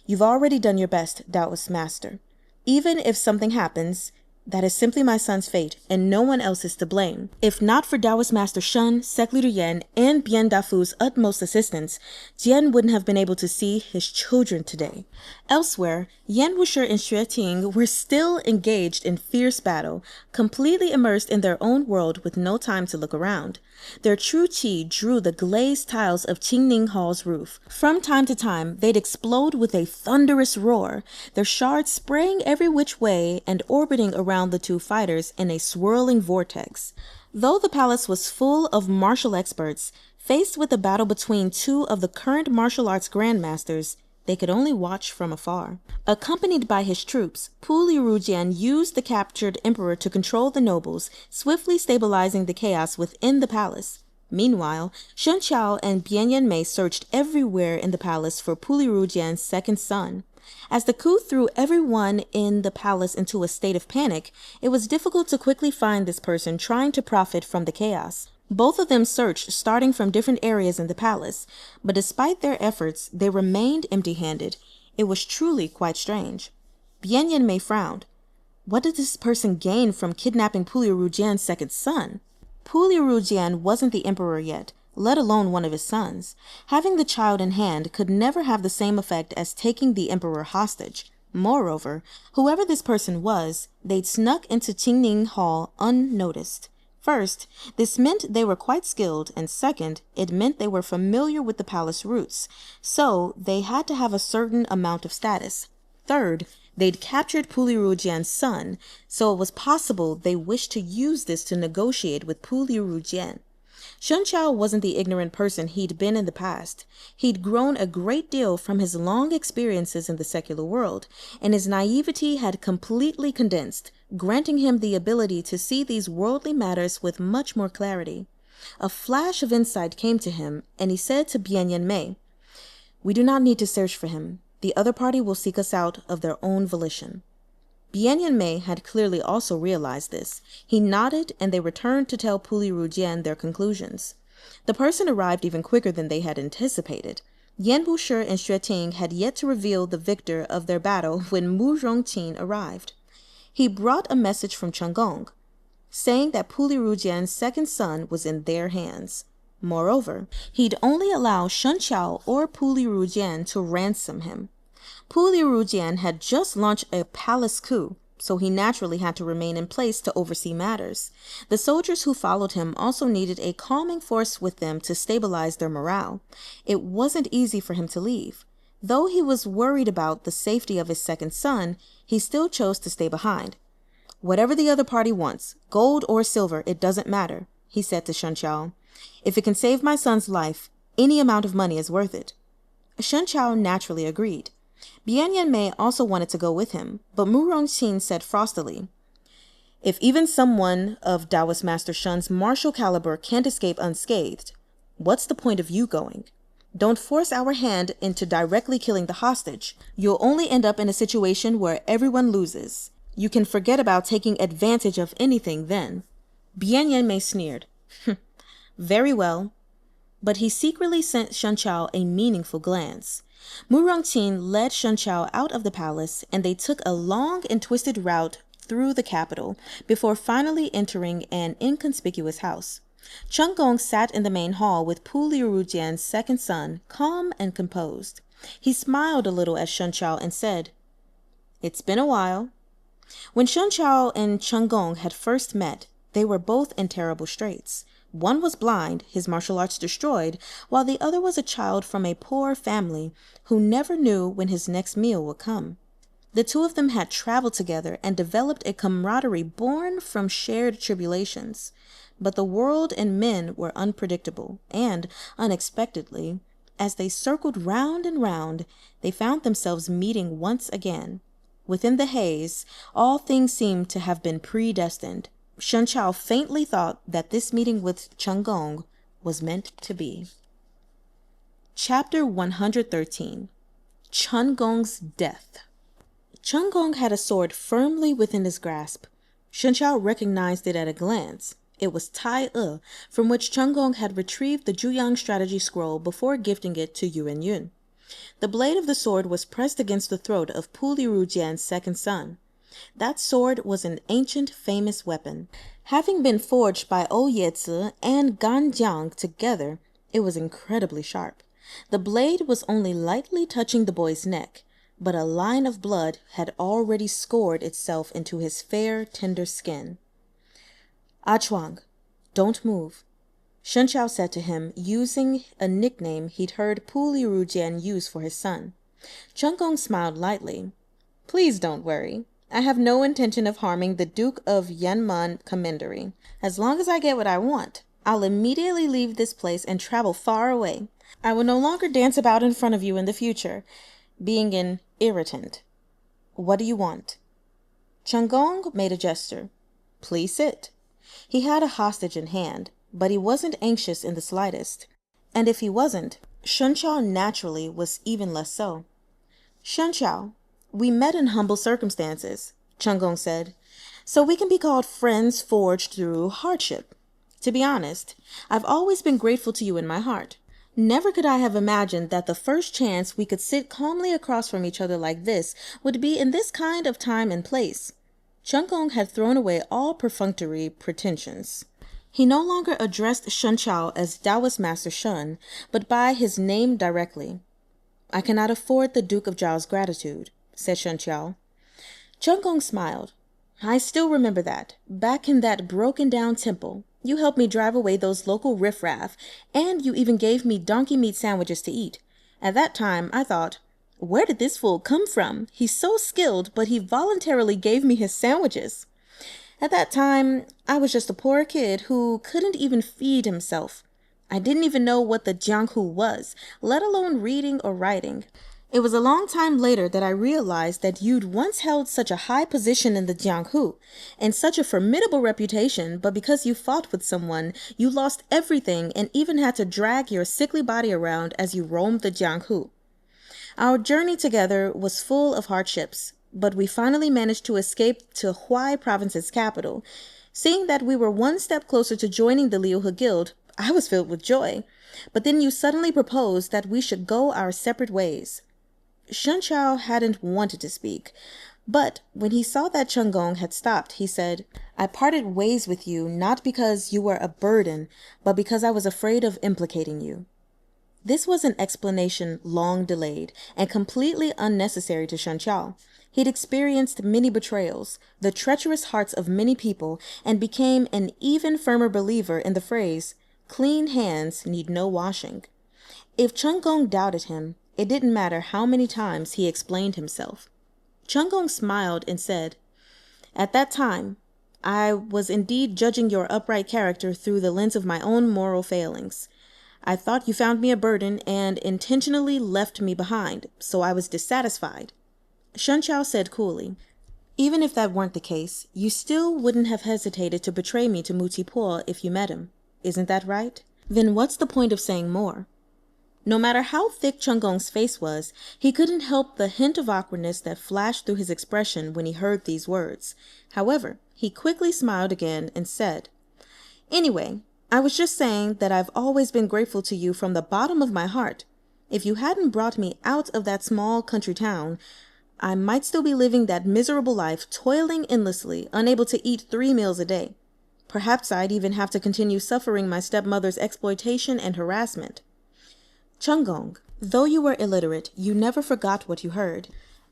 You've already done your best, doubtless, master. Even if something happens, that is simply my son's fate, and no one else is to blame. If not for Taoist Master Shen, Sec Leader Yan, and Bien Dafu's utmost assistance, Jian wouldn't have been able to see his children today." Elsewhere, Yan Wushi and Xue Ting were still engaged in fierce battle, completely immersed in their own world with no time to look around. Their true qi drew the glazed tiles of Qingning Hall's roof. From time to time, they'd explode with a thunderous roar, their shards spraying every which way and orbiting around the two fighters in a swirling vortex. Though the palace was full of martial experts, faced with a battle between 2 of the current martial arts grandmasters, they could only watch from afar. Accompanied by his troops, Puliuru Jian used the captured emperor to control the nobles, swiftly stabilizing the chaos within the palace. Meanwhile, Shen Chao and Bien Yanmei searched everywhere in the palace for Puliuru Jian's second son. As the coup threw everyone in the palace into a state of panic, it was difficult to quickly find this person trying to profit from the chaos. Both of them searched, starting from different areas in the palace, but despite their efforts, they remained empty-handed. It was truly quite strange. Bien Yanmei frowned. What did this person gain from kidnapping Puliuru Jian's second son? Puliuru Jian wasn't the emperor yet, let alone one of his sons. Having the child in hand could never have the same effect as taking the emperor hostage. Moreover, whoever this person was, they'd snuck into Qingning Hall unnoticed. First, this meant they were quite skilled, and second, it meant they were familiar with the palace routes, so they had to have a certain amount of status. Third, they'd captured Puliuru Jian's son, so it was possible they wished to use this to negotiate with Puliuru Jian. Shen Chao wasn't the ignorant person he'd been in the past. He'd grown a great deal from his long experiences in the secular world, and his naivety had completely condensed, granting him the ability to see these worldly matters with much more clarity. A flash of insight came to him, and he said to Bien Yanmei, "We do not need to search for him. The other party will seek us out of their own volition." Bien Yanmei had clearly also realized this. He nodded, and they returned to tell Puliuru Jian their conclusions. The person arrived even quicker than they had anticipated. Yan Wushi and Xue Ting had yet to reveal the victor of their battle when Mu Rongqin arrived. He brought a message from Gong, saying that Puliuru Jian's second son was in their hands. Moreover, he'd only allow Shen Chao or Puliuru Jian to ransom him. Puliuru Jian had just launched a palace coup, so he naturally had to remain in place to oversee matters. The soldiers who followed him also needed a calming force with them to stabilize their morale. It wasn't easy for him to leave. Though he was worried about the safety of his second son, he still chose to stay behind. "Whatever the other party wants, gold or silver, it doesn't matter," he said to Shen Chao. "If it can save my son's life, Any amount of money is worth it. Shen Chao naturally agreed. Bian Yanmei also wanted to go with him, but Mu Rongqing said frostily, "If even someone of Taoist Master Shun's martial caliber can't escape unscathed, what's the point of you going? Don't force our hand into directly killing the hostage. You'll only end up in a situation where everyone loses. You can forget about taking advantage of anything then." Bian Yanmei sneered. Very well. But he secretly sent Shen Chao a meaningful glance. Mu Rongqing led Shen Chao out of the palace, and they took a long and twisted route through the capital before finally entering an inconspicuous house. Gong sat in the main hall with Pu Liurujian's second son, calm and composed. He smiled a little at Shen Chao and said, "It's been a while." When Shen Chao and Gong had first met, they were both in terrible straits. One was blind, his martial arts destroyed, while the other was a child from a poor family who never knew when his next meal would come. The two of them had traveled together and developed a camaraderie born from shared tribulations. But the world and men were unpredictable, and, unexpectedly, as they circled round and round, they found themselves meeting once again. Within the haze, all things seemed to have been predestined. Shen Chao faintly thought that this meeting with Gong was meant to be. Chapter 113. Gong's Death. Gong had a sword firmly within his grasp. Shen Chao recognized it at a glance. It was Tai E, from which Gong had retrieved the Juyang strategy scroll before gifting it to Yuan Yun. The blade of the sword was pressed against the throat of Pu Liurujian's second son. That sword was an ancient, famous weapon. Having been forged by O Yezi and Gan Jiang together, it was incredibly sharp. The blade was only lightly touching the boy's neck, but a line of blood had already scored itself into his fair, tender skin. "Chuang, don't move," Shen Chao said to him, using a nickname he'd heard Pu Liurujian use for his son. Gong smiled lightly. "Please don't worry. I have no intention of harming the Duke of Yanman Commandery. As long as I get what I want, I'll immediately leave this place and travel far away. I will no longer dance about in front of you in the future, being an irritant. What do you want?" Gong made a gesture. "Please sit." He had a hostage in hand, but he wasn't anxious in the slightest. And if he wasn't, Shen Chao naturally was even less so. "Shen Chao, we met in humble circumstances," Gong said, "so we can be called friends forged through hardship. To be honest, I've always been grateful to you in my heart. Never could I have imagined that the first chance we could sit calmly across from each other like this would be in this kind of time and place." Gong had thrown away all perfunctory pretensions. He no longer addressed Shen Chao as Taoist Master Shun, but by his name directly. "I cannot afford the Duke of Zhao's gratitude," said Shen Chao. Gong smiled. "I still remember that, back in that broken-down temple, you helped me drive away those local riffraff, and you even gave me donkey meat sandwiches to eat. At that time, I thought, where did this fool come from? He's so skilled, but he voluntarily gave me his sandwiches. At that time, I was just a poor kid who couldn't even feed himself. I didn't even know what the Jianghu was, let alone reading or writing. It was a long time later that I realized that you'd once held such a high position in the Jianghu, and such a formidable reputation, but because you fought with someone, you lost everything and even had to drag your sickly body around as you roamed the Jianghu. Our journey together was full of hardships, but we finally managed to escape to Huai Province's capital. Seeing that we were one step closer to joining the Liu He Guild, I was filled with joy. But then you suddenly proposed that we should go our separate ways." Shen Chao hadn't wanted to speak, but when he saw that Gong had stopped, he said, "I parted ways with you not because you were a burden, but because I was afraid of implicating you." This was an explanation long delayed and completely unnecessary to Shen Chao. He'd experienced many betrayals, the treacherous hearts of many people, and became an even firmer believer in the phrase, "clean hands need no washing." If Gong doubted him, it didn't matter how many times he explained himself. Gong smiled and said, "At that time, I was indeed judging your upright character through the lens of my own moral failings. I thought you found me a burden and intentionally left me behind, so I was dissatisfied. Shen Chao said coolly, even if that weren't the case, you still wouldn't have hesitated to betray me to Muti Po if you met him. Isn't that right? Then what's the point of saying more? No matter how thick Cheng Gong's face was, he couldn't help the hint of awkwardness that flashed through his expression when he heard these words. However, he quickly smiled again and said, anyway, I was just saying that I've always been grateful to you from the bottom of my heart. If you hadn't brought me out of that small country town, I might still be living that miserable life, toiling endlessly, unable to eat 3 meals a day. Perhaps I'd even have to continue suffering my stepmother's exploitation and harassment. Cheng Gong, though you were illiterate, you never forgot what you heard,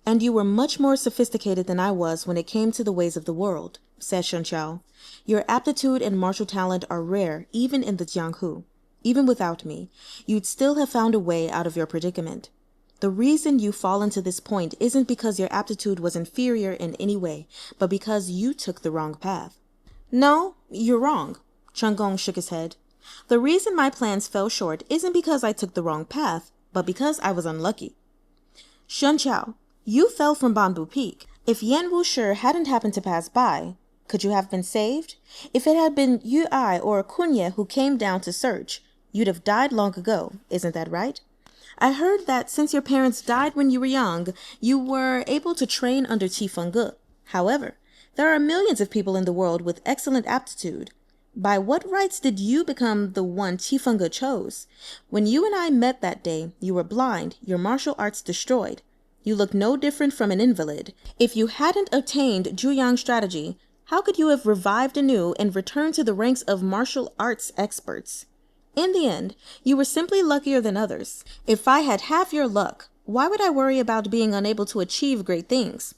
and you were much more sophisticated than I was when it came to the ways of the world, said Shen Chao. Your aptitude and martial talent are rare, even in the Jianghu. Even without me, you'd still have found a way out of your predicament. The reason you've fallen to this point isn't because your aptitude was inferior in any way, but because you took the wrong path. No, you're wrong. Cheng Gong shook his head. The reason my plans fell short isn't because I took the wrong path, but because I was unlucky. Shen Chao, you fell from Bamboo Peak. If Yan Wushi hadn't happened to pass by, could you have been saved? If it had been Yu Ai or Kunye who came down to search, you'd have died long ago, isn't that right? I heard that since your parents died when you were young, you were able to train under Qi Fengge. However, there are millions of people in the world with excellent aptitude. By what rights did you become the one Qi Fengge chose? When you and I met that day, you were blind, your martial arts destroyed. You looked no different from an invalid. If you hadn't obtained Zhuyang strategy, how could you have revived anew and returned to the ranks of martial arts experts? In the end, you were simply luckier than others. If I had half your luck, why would I worry about being unable to achieve great things?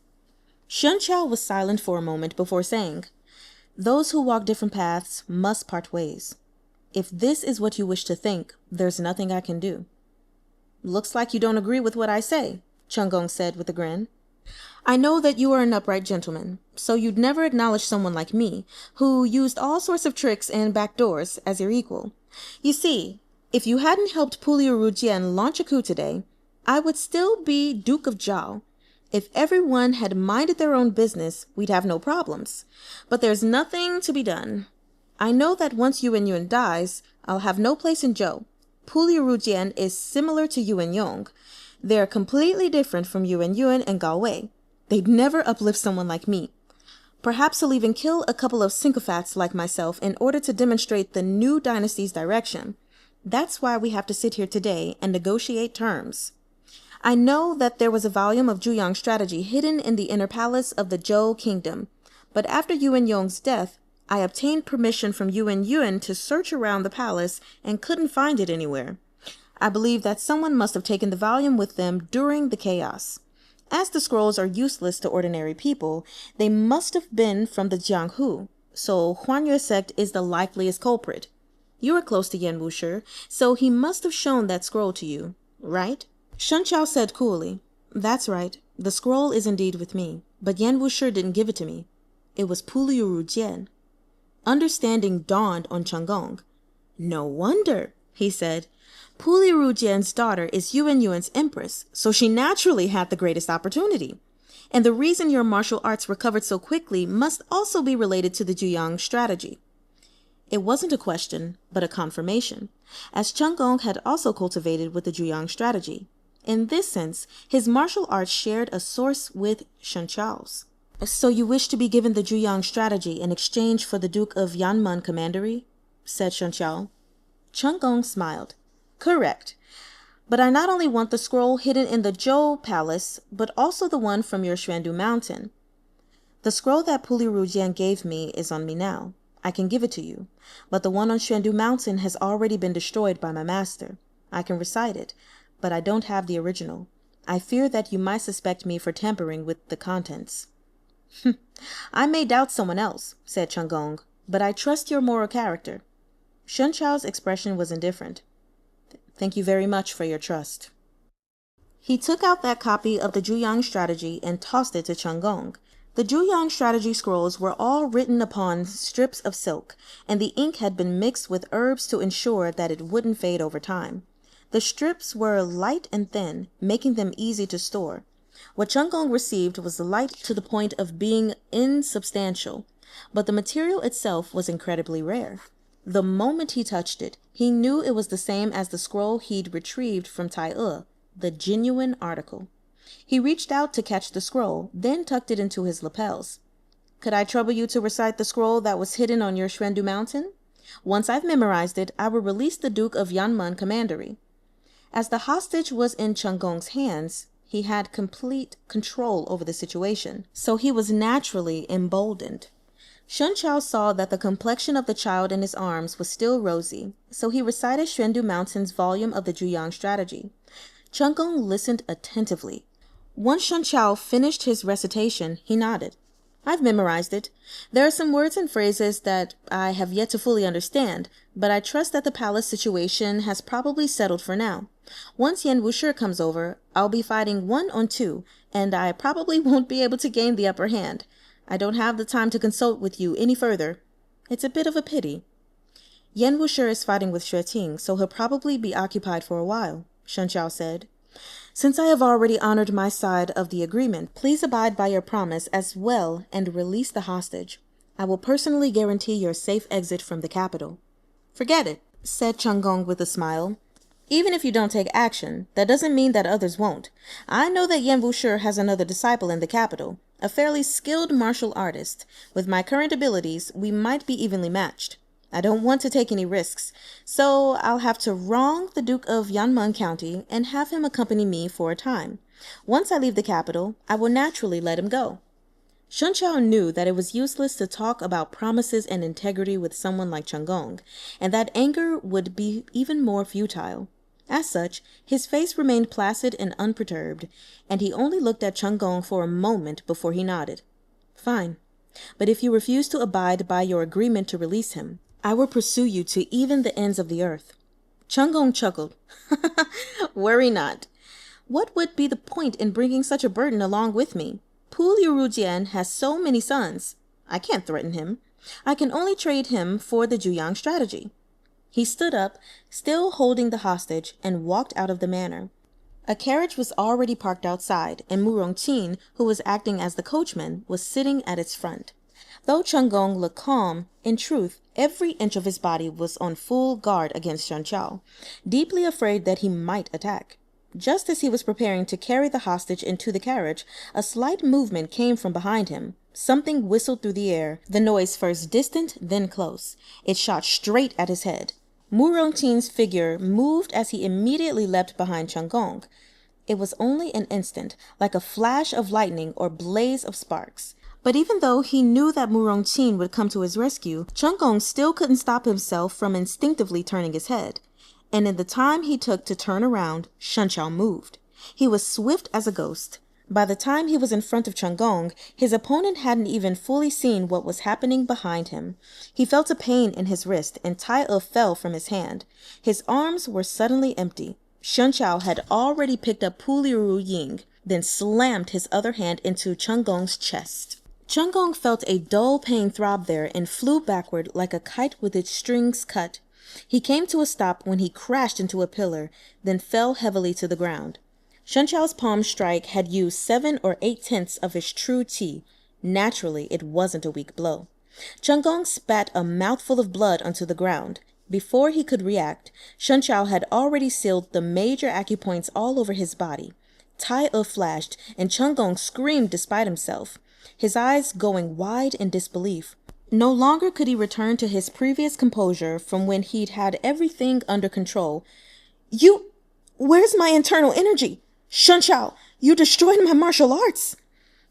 Shen Chao was silent for a moment before saying, those who walk different paths must part ways. If this is what you wish to think, there's nothing I can do. Looks like you don't agree with what I say, Cheng Gong said with a grin. I know that you are an upright gentleman, so you'd never acknowledge someone like me, who used all sorts of tricks and backdoors, as your equal. You see, if you hadn't helped Puliu Rujian launch a coup today, I would still be Duke of Zhao. If everyone had minded their own business, we'd have no problems. But there's nothing to be done. I know that once Yuan Yun dies, I'll have no place in Zhou. Puliu Rujian is similar to Yuan Yong. They're completely different from Yuan Yun and Gao Wei. They'd never uplift someone like me. Perhaps he'll even kill a couple of sycophants like myself in order to demonstrate the new dynasty's direction. That's why we have to sit here today and negotiate terms. I know that there was a volume of Zhuyang strategy hidden in the inner palace of the Zhou kingdom, but after Yuan Yong's death, I obtained permission from Yuan Yun to search around the palace and couldn't find it anywhere. I believe that someone must have taken the volume with them during the chaos. As the scrolls are useless to ordinary people, they must have been from the Jianghu, so Huanyue sect is the likeliest culprit. You are close to Yan Wushi, so he must have shown that scroll to you, right? Shen Chao said coolly, that's right, the scroll is indeed with me, but Yan Wushi didn't give it to me. It was Puliu Rujian. Understanding dawned on Cheng Gong. No wonder, he said. Puliu Rujian's daughter is Yuan Yuan's empress, so she naturally had the greatest opportunity. And the reason your martial arts recovered so quickly must also be related to the Zhuyang strategy. It wasn't a question, but a confirmation, as Cheng Gong had also cultivated with the Zhuyang strategy. In this sense, his martial arts shared a source with Shen Chao's. So you wish to be given the Zhuyang strategy in exchange for the Duke of Yanmen commandery? Said Shen Chao. Cheng Gong smiled. Correct. But I not only want the scroll hidden in the Zhou palace, but also the one from your Xuandu mountain. The scroll that Puliu Rujian gave me is on me now. I can give it to you, but the one on Xuandu mountain has already been destroyed by my master. I can recite it, but I don't have the original. I fear that you might suspect me for tampering with the contents. I may doubt someone else, said Cheng Gong, but I trust your moral character. Shen Chao's expression was indifferent. Thank you very much for your trust. He took out that copy of the Zhuyang strategy and tossed it to Cheng Gong. The Juyang strategy scrolls were all written upon strips of silk, and the ink had been mixed with herbs to ensure that it wouldn't fade over time. The strips were light and thin, making them easy to store. What Chen Gong received was light to the point of being insubstantial, but the material itself was incredibly rare. The moment he touched it, he knew it was the same as the scroll he'd retrieved from Tai, the genuine article. He reached out to catch the scroll, then tucked it into his lapels. Could I trouble you to recite the scroll that was hidden on your Shrendu mountain? Once I've memorized it, I will release the Duke of Yanmen commandery. As the hostage was in Chen Gong's hands, he had complete control over the situation, so he was naturally emboldened. Shun Chao saw that the complexion of the child in his arms was still rosy, so he recited Shrendu Mountain's volume of the Juyang strategy. Chen Gong listened attentively. Once Shun Chao finished his recitation, he nodded. I've memorized it. There are some words and phrases that I have yet to fully understand, but I trust that the palace situation has probably settled for now. Once Yan Wushi comes over, I'll be fighting 1-on-2, and I probably won't be able to gain the upper hand. I don't have the time to consult with you any further. It's a bit of a pity. Yan Wushi is fighting with Xue Ting, so he'll probably be occupied for a while, Shun Chao said. Since I have already honored my side of the agreement, please abide by your promise as well and release the hostage. I will personally guarantee your safe exit from the capital. Forget it, said Chen Gong with a smile. Even if you don't take action, that doesn't mean that others won't. I know that Yan Wushi has another disciple in the capital, a fairly skilled martial artist. With my current abilities, we might be evenly matched. I don't want to take any risks, so I'll have to wrong the Duke of Yanmen County and have him accompany me for a time. Once I leave the capital, I will naturally let him go. Shun Chao knew that it was useless to talk about promises and integrity with someone like Chen Gong, and that anger would be even more futile. As such, his face remained placid and unperturbed, and he only looked at Chen Gong for a moment before he nodded. Fine, but if you refuse to abide by your agreement to release him, I will pursue you to even the ends of the earth. Chen Gong chuckled. Worry not. What would be the point in bringing such a burden along with me? Pu Liurujian has so many sons. I can't threaten him. I can only trade him for the Juyang strategy. He stood up, still holding the hostage, and walked out of the manor. A carriage was already parked outside, and Mu Rongqin, who was acting as the coachman, was sitting at its front. Though Chen Gong looked calm, in truth, every inch of his body was on full guard against Shun Chao, deeply afraid that he might attack. Just as he was preparing to carry the hostage into the carriage, a slight movement came from behind him. Something whistled through the air, the noise first distant, then close. It shot straight at his head. Mu Rongqin's figure moved as he immediately leapt behind Chen Gong. It was only an instant, like a flash of lightning or blaze of sparks. But even though he knew that Mu Rongqin would come to his rescue, Chen Gong still couldn't stop himself from instinctively turning his head. And in the time he took to turn around, Shun Chao moved. He was swift as a ghost. By the time he was in front of Chen Gong, his opponent hadn't even fully seen what was happening behind him. He felt a pain in his wrist, and Tai fell from his hand. His arms were suddenly empty. Shun Chao had already picked up Pu Liu Ying, then slammed his other hand into Chen Gong's chest. Chen Gong felt a dull pain throb there and flew backward like a kite with its strings cut. He came to a stop when he crashed into a pillar, then fell heavily to the ground. Shun Chao's palm strike had used 7 or 8/10 of his true qi. Naturally, it wasn't a weak blow. Chen Gong spat a mouthful of blood onto the ground. Before he could react, Shun Chao had already sealed the major acupoints all over his body. Tai flashed, and Chen Gong screamed despite himself, his eyes going wide in disbelief. No longer could he return to his previous composure from when he'd had everything under control. Where's my internal energy? Shun Chao, you destroyed my martial arts!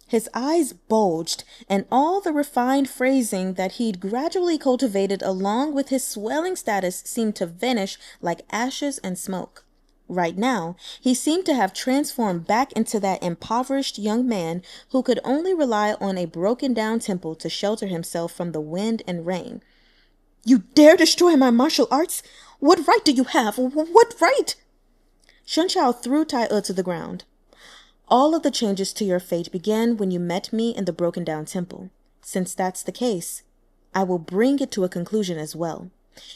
His eyes bulged, and all the refined phrasing that he'd gradually cultivated along with his swelling status seemed to vanish like ashes and smoke. Right now, he seemed to have transformed back into that impoverished young man who could only rely on a broken-down temple to shelter himself from the wind and rain. You dare destroy my martial arts? What right do you have? What right? Shun Chao threw Tai to the ground. All of the changes to your fate began when you met me in the broken down temple. Since that's the case, I will bring it to a conclusion as well.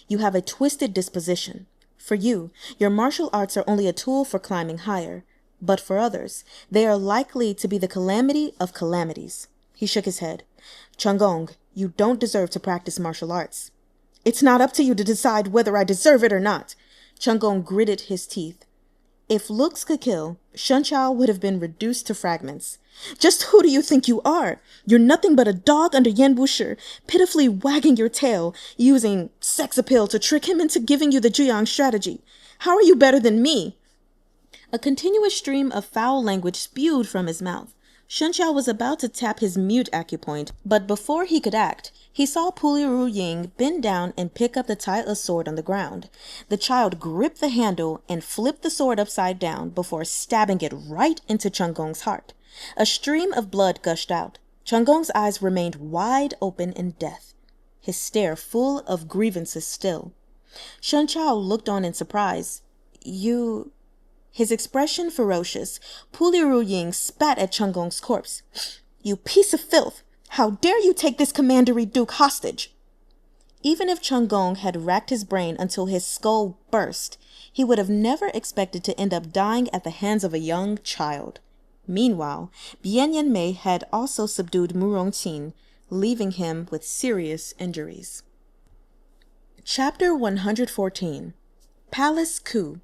You have a twisted disposition. For you, your martial arts are only a tool for climbing higher. But for others, they are likely to be the calamity of calamities. He shook his head. Gong, you don't deserve to practice martial arts. It's not up to you to decide whether I deserve it or not. Gong gritted his teeth. If looks could kill, Shen Chao would have been reduced to fragments. Just who do you think you are? You're nothing but a dog under Yan Wushi, pitifully wagging your tail, using sex appeal to trick him into giving you the Zhuyang strategy. How are you better than me? A continuous stream of foul language spewed from his mouth. Shen Chao was about to tap his mute acupoint, but before he could act, he saw Puliru Ying bend down and pick up the tieless sword on the ground. The child gripped the handle and flipped the sword upside down before stabbing it right into Gong's heart. A stream of blood gushed out. Gong's eyes remained wide open in death, his stare full of grievances still. Shen Chao looked on in surprise. You... His expression ferocious, Puliru Ying spat at Gong's corpse. You piece of filth! How dare you take this commandery duke hostage? Even if Gong had racked his brain until his skull burst, he would have never expected to end up dying at the hands of a young child. Meanwhile, Bian Mei had also subdued Murongqin, leaving him with serious injuries. Chapter 114. Palace Coup.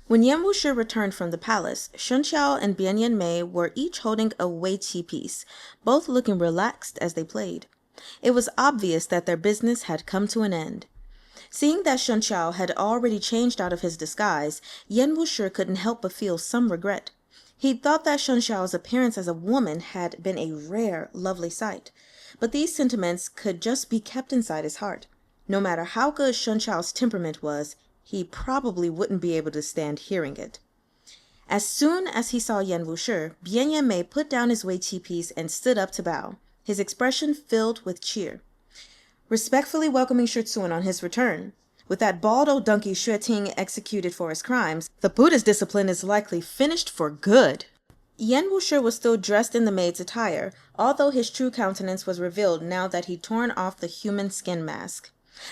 When Yan Wushi returned from the palace, Shen Chao and Bian Mei were each holding a Wei Qi piece, both looking relaxed as they played. It was obvious that their business had come to an end. Seeing that Shen Chao had already changed out of his disguise, Yan Wushi couldn't help but feel some regret. He thought that Shen Chao's appearance as a woman had been a rare, lovely sight. But these sentiments could just be kept inside his heart. No matter how good Shen Chao's temperament was, he probably wouldn't be able to stand hearing it. As soon as he saw Yan Wushi, Bian Mei put down his Wei Qi piece and stood up to bow, his expression filled with cheer. Respectfully welcoming Shi Tzuan on his return. With that bald old donkey Xue Ting executed for his crimes, the Buddhist discipline is likely finished for good. Yan Wushi was still dressed in the maid's attire, although his true countenance was revealed now that he'd torn off the human skin mask.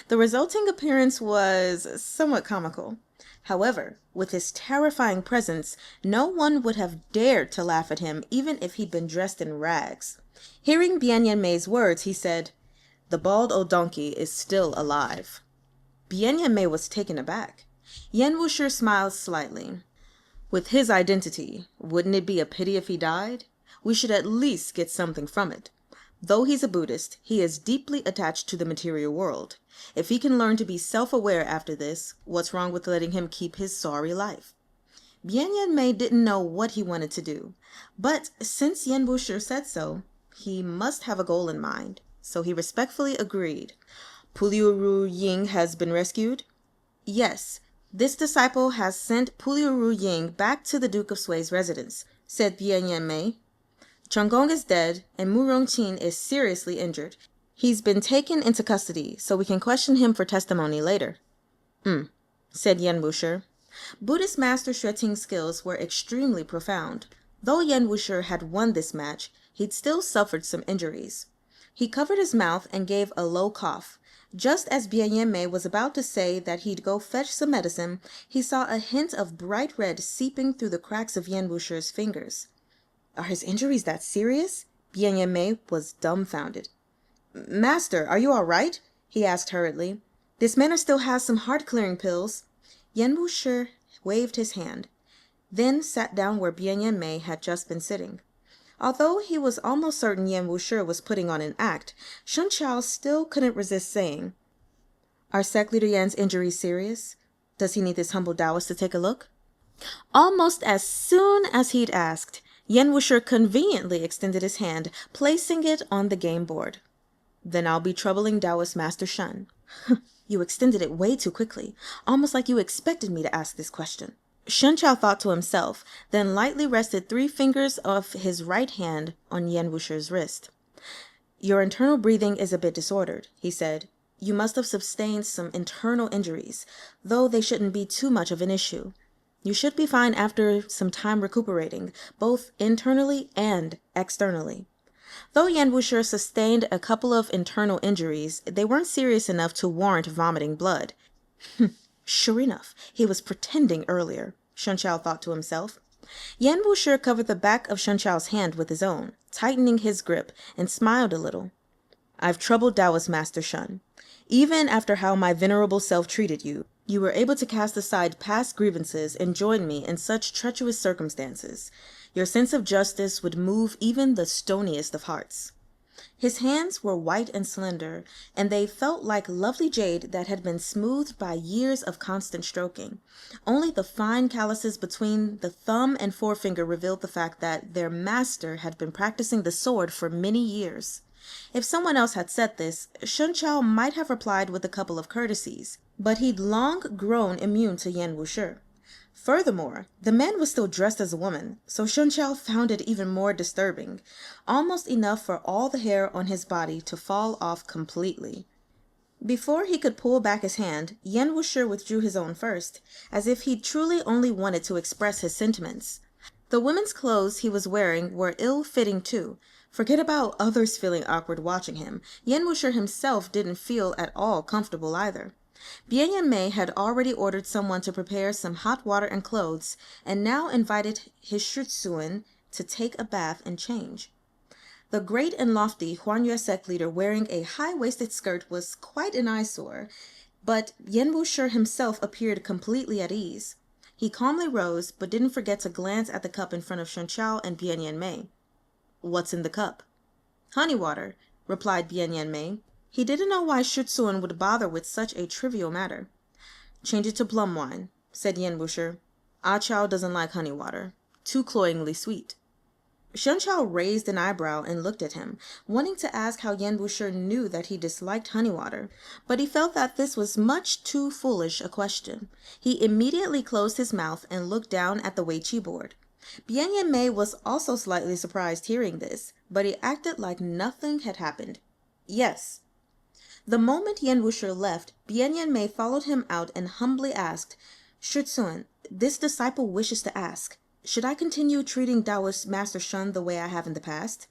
The resulting appearance was somewhat comical. However, with his terrifying presence, no one would have dared to laugh at him even if he'd been dressed in rags. Hearing Bian Mei's words, he said, "The bald old donkey is still alive." Bian Mei was taken aback. Yan Wushi smiled slightly. "With his identity, wouldn't it be a pity if he died? We should at least get something from it. Though he's a Buddhist, he is deeply attached to the material world. If he can learn to be self-aware after this, what's wrong with letting him keep his sorry life?" Bian Mei didn't know what he wanted to do, but since Yan Wushi said so, he must have a goal in mind, so he respectfully agreed. "Puliru Ying has been rescued?" "Yes, this disciple has sent Puliru Ying back to the Duke of Sui's residence," said Bian Mei. "Gong is dead, and Murongqin is seriously injured. He's been taken into custody, so we can question him for testimony later." Said Yan Wushi. Buddhist Master Xue Ting's skills were extremely profound. Though Yan Wushi had won this match, he'd still suffered some injuries. He covered his mouth and gave a low cough. Just as Bian Mei was about to say that he'd go fetch some medicine, he saw a hint of bright red seeping through the cracks of Yan Wushi's fingers. Are his injuries that serious? Bian Mei was dumbfounded. "Master, are you all right?" he asked hurriedly. "This man still has some heart-clearing pills." Yan Wushi waved his hand, then sat down where Bian Mei had just been sitting. Although he was almost certain Yan Wushi was putting on an act, Shen Chao still couldn't resist saying, "Are Sect Leader Yan's injuries serious? Does he need this humble Taoist to take a look?" Almost as soon as he'd asked, Yan Wushi conveniently extended his hand, placing it on the game board. "Then I'll be troubling Taoist Master Shen." "You extended it way too quickly, almost like you expected me to ask this question." Shen Chao thought to himself, then lightly rested 3 fingers of his right hand on Yan Wushi's wrist. "Your internal breathing is a bit disordered," he said. "You must have sustained some internal injuries, though they shouldn't be too much of an issue. You should be fine after some time recuperating, both internally and externally. Though Yan Wushi sustained a couple of internal injuries, they weren't serious enough to warrant vomiting blood. Sure enough, he was pretending earlier, Shen Chao thought to himself. Yan Wushi covered the back of Shen Chao's hand with his own, tightening his grip, and smiled a little. I've troubled Taoist Master Shen. Even after how my venerable self treated you, you were able to cast aside past grievances and join me in such treacherous circumstances. Your sense of justice would move even the stoniest of hearts. His hands were white and slender, and they felt like lovely jade that had been smoothed by years of constant stroking. Only the fine calluses between the thumb and forefinger revealed the fact that their master had been practicing the sword for many years. If someone else had said this, Shen Chao might have replied with a couple of courtesies, but he'd long grown immune to Yan Wushi. Furthermore, the man was still dressed as a woman, so Shen Chao found it even more disturbing, almost enough for all the hair on his body to fall off completely. Before he could pull back his hand, Yan Wushi withdrew his own first, as if he truly only wanted to express his sentiments. The women's clothes he was wearing were ill-fitting too. Forget about others feeling awkward watching him. Yan Wushi himself didn't feel at all comfortable either. Bien Mei had already ordered someone to prepare some hot water and clothes, and now invited his Shutsuan to take a bath and change. The great and lofty Huan Yue sect leader wearing a high-waisted skirt was quite an eyesore, but Yan Wushi himself appeared completely at ease. He calmly rose, but didn't forget to glance at the cup in front of Shen Chao and Bien Mei. What's in the cup? Honey water, replied Bien Mei. He didn't know why Shutsuan would bother with such a trivial matter. Change it to plum wine, said Yan Wushi. Ah Chao doesn't like honey water. Too cloyingly sweet. Shen Chao raised an eyebrow and looked at him, wanting to ask how Yan Wushi knew that he disliked honey water, but he felt that this was much too foolish a question. He immediately closed his mouth and looked down at the Weiqi board. Bien Mei was also slightly surprised hearing this, but he acted like nothing had happened. Yes. The moment Yan Wushi left, Bien Mei followed him out and humbly asked, Shutsuan, this disciple wishes to ask, should I continue treating Taoist Master Shen the way I have in the past?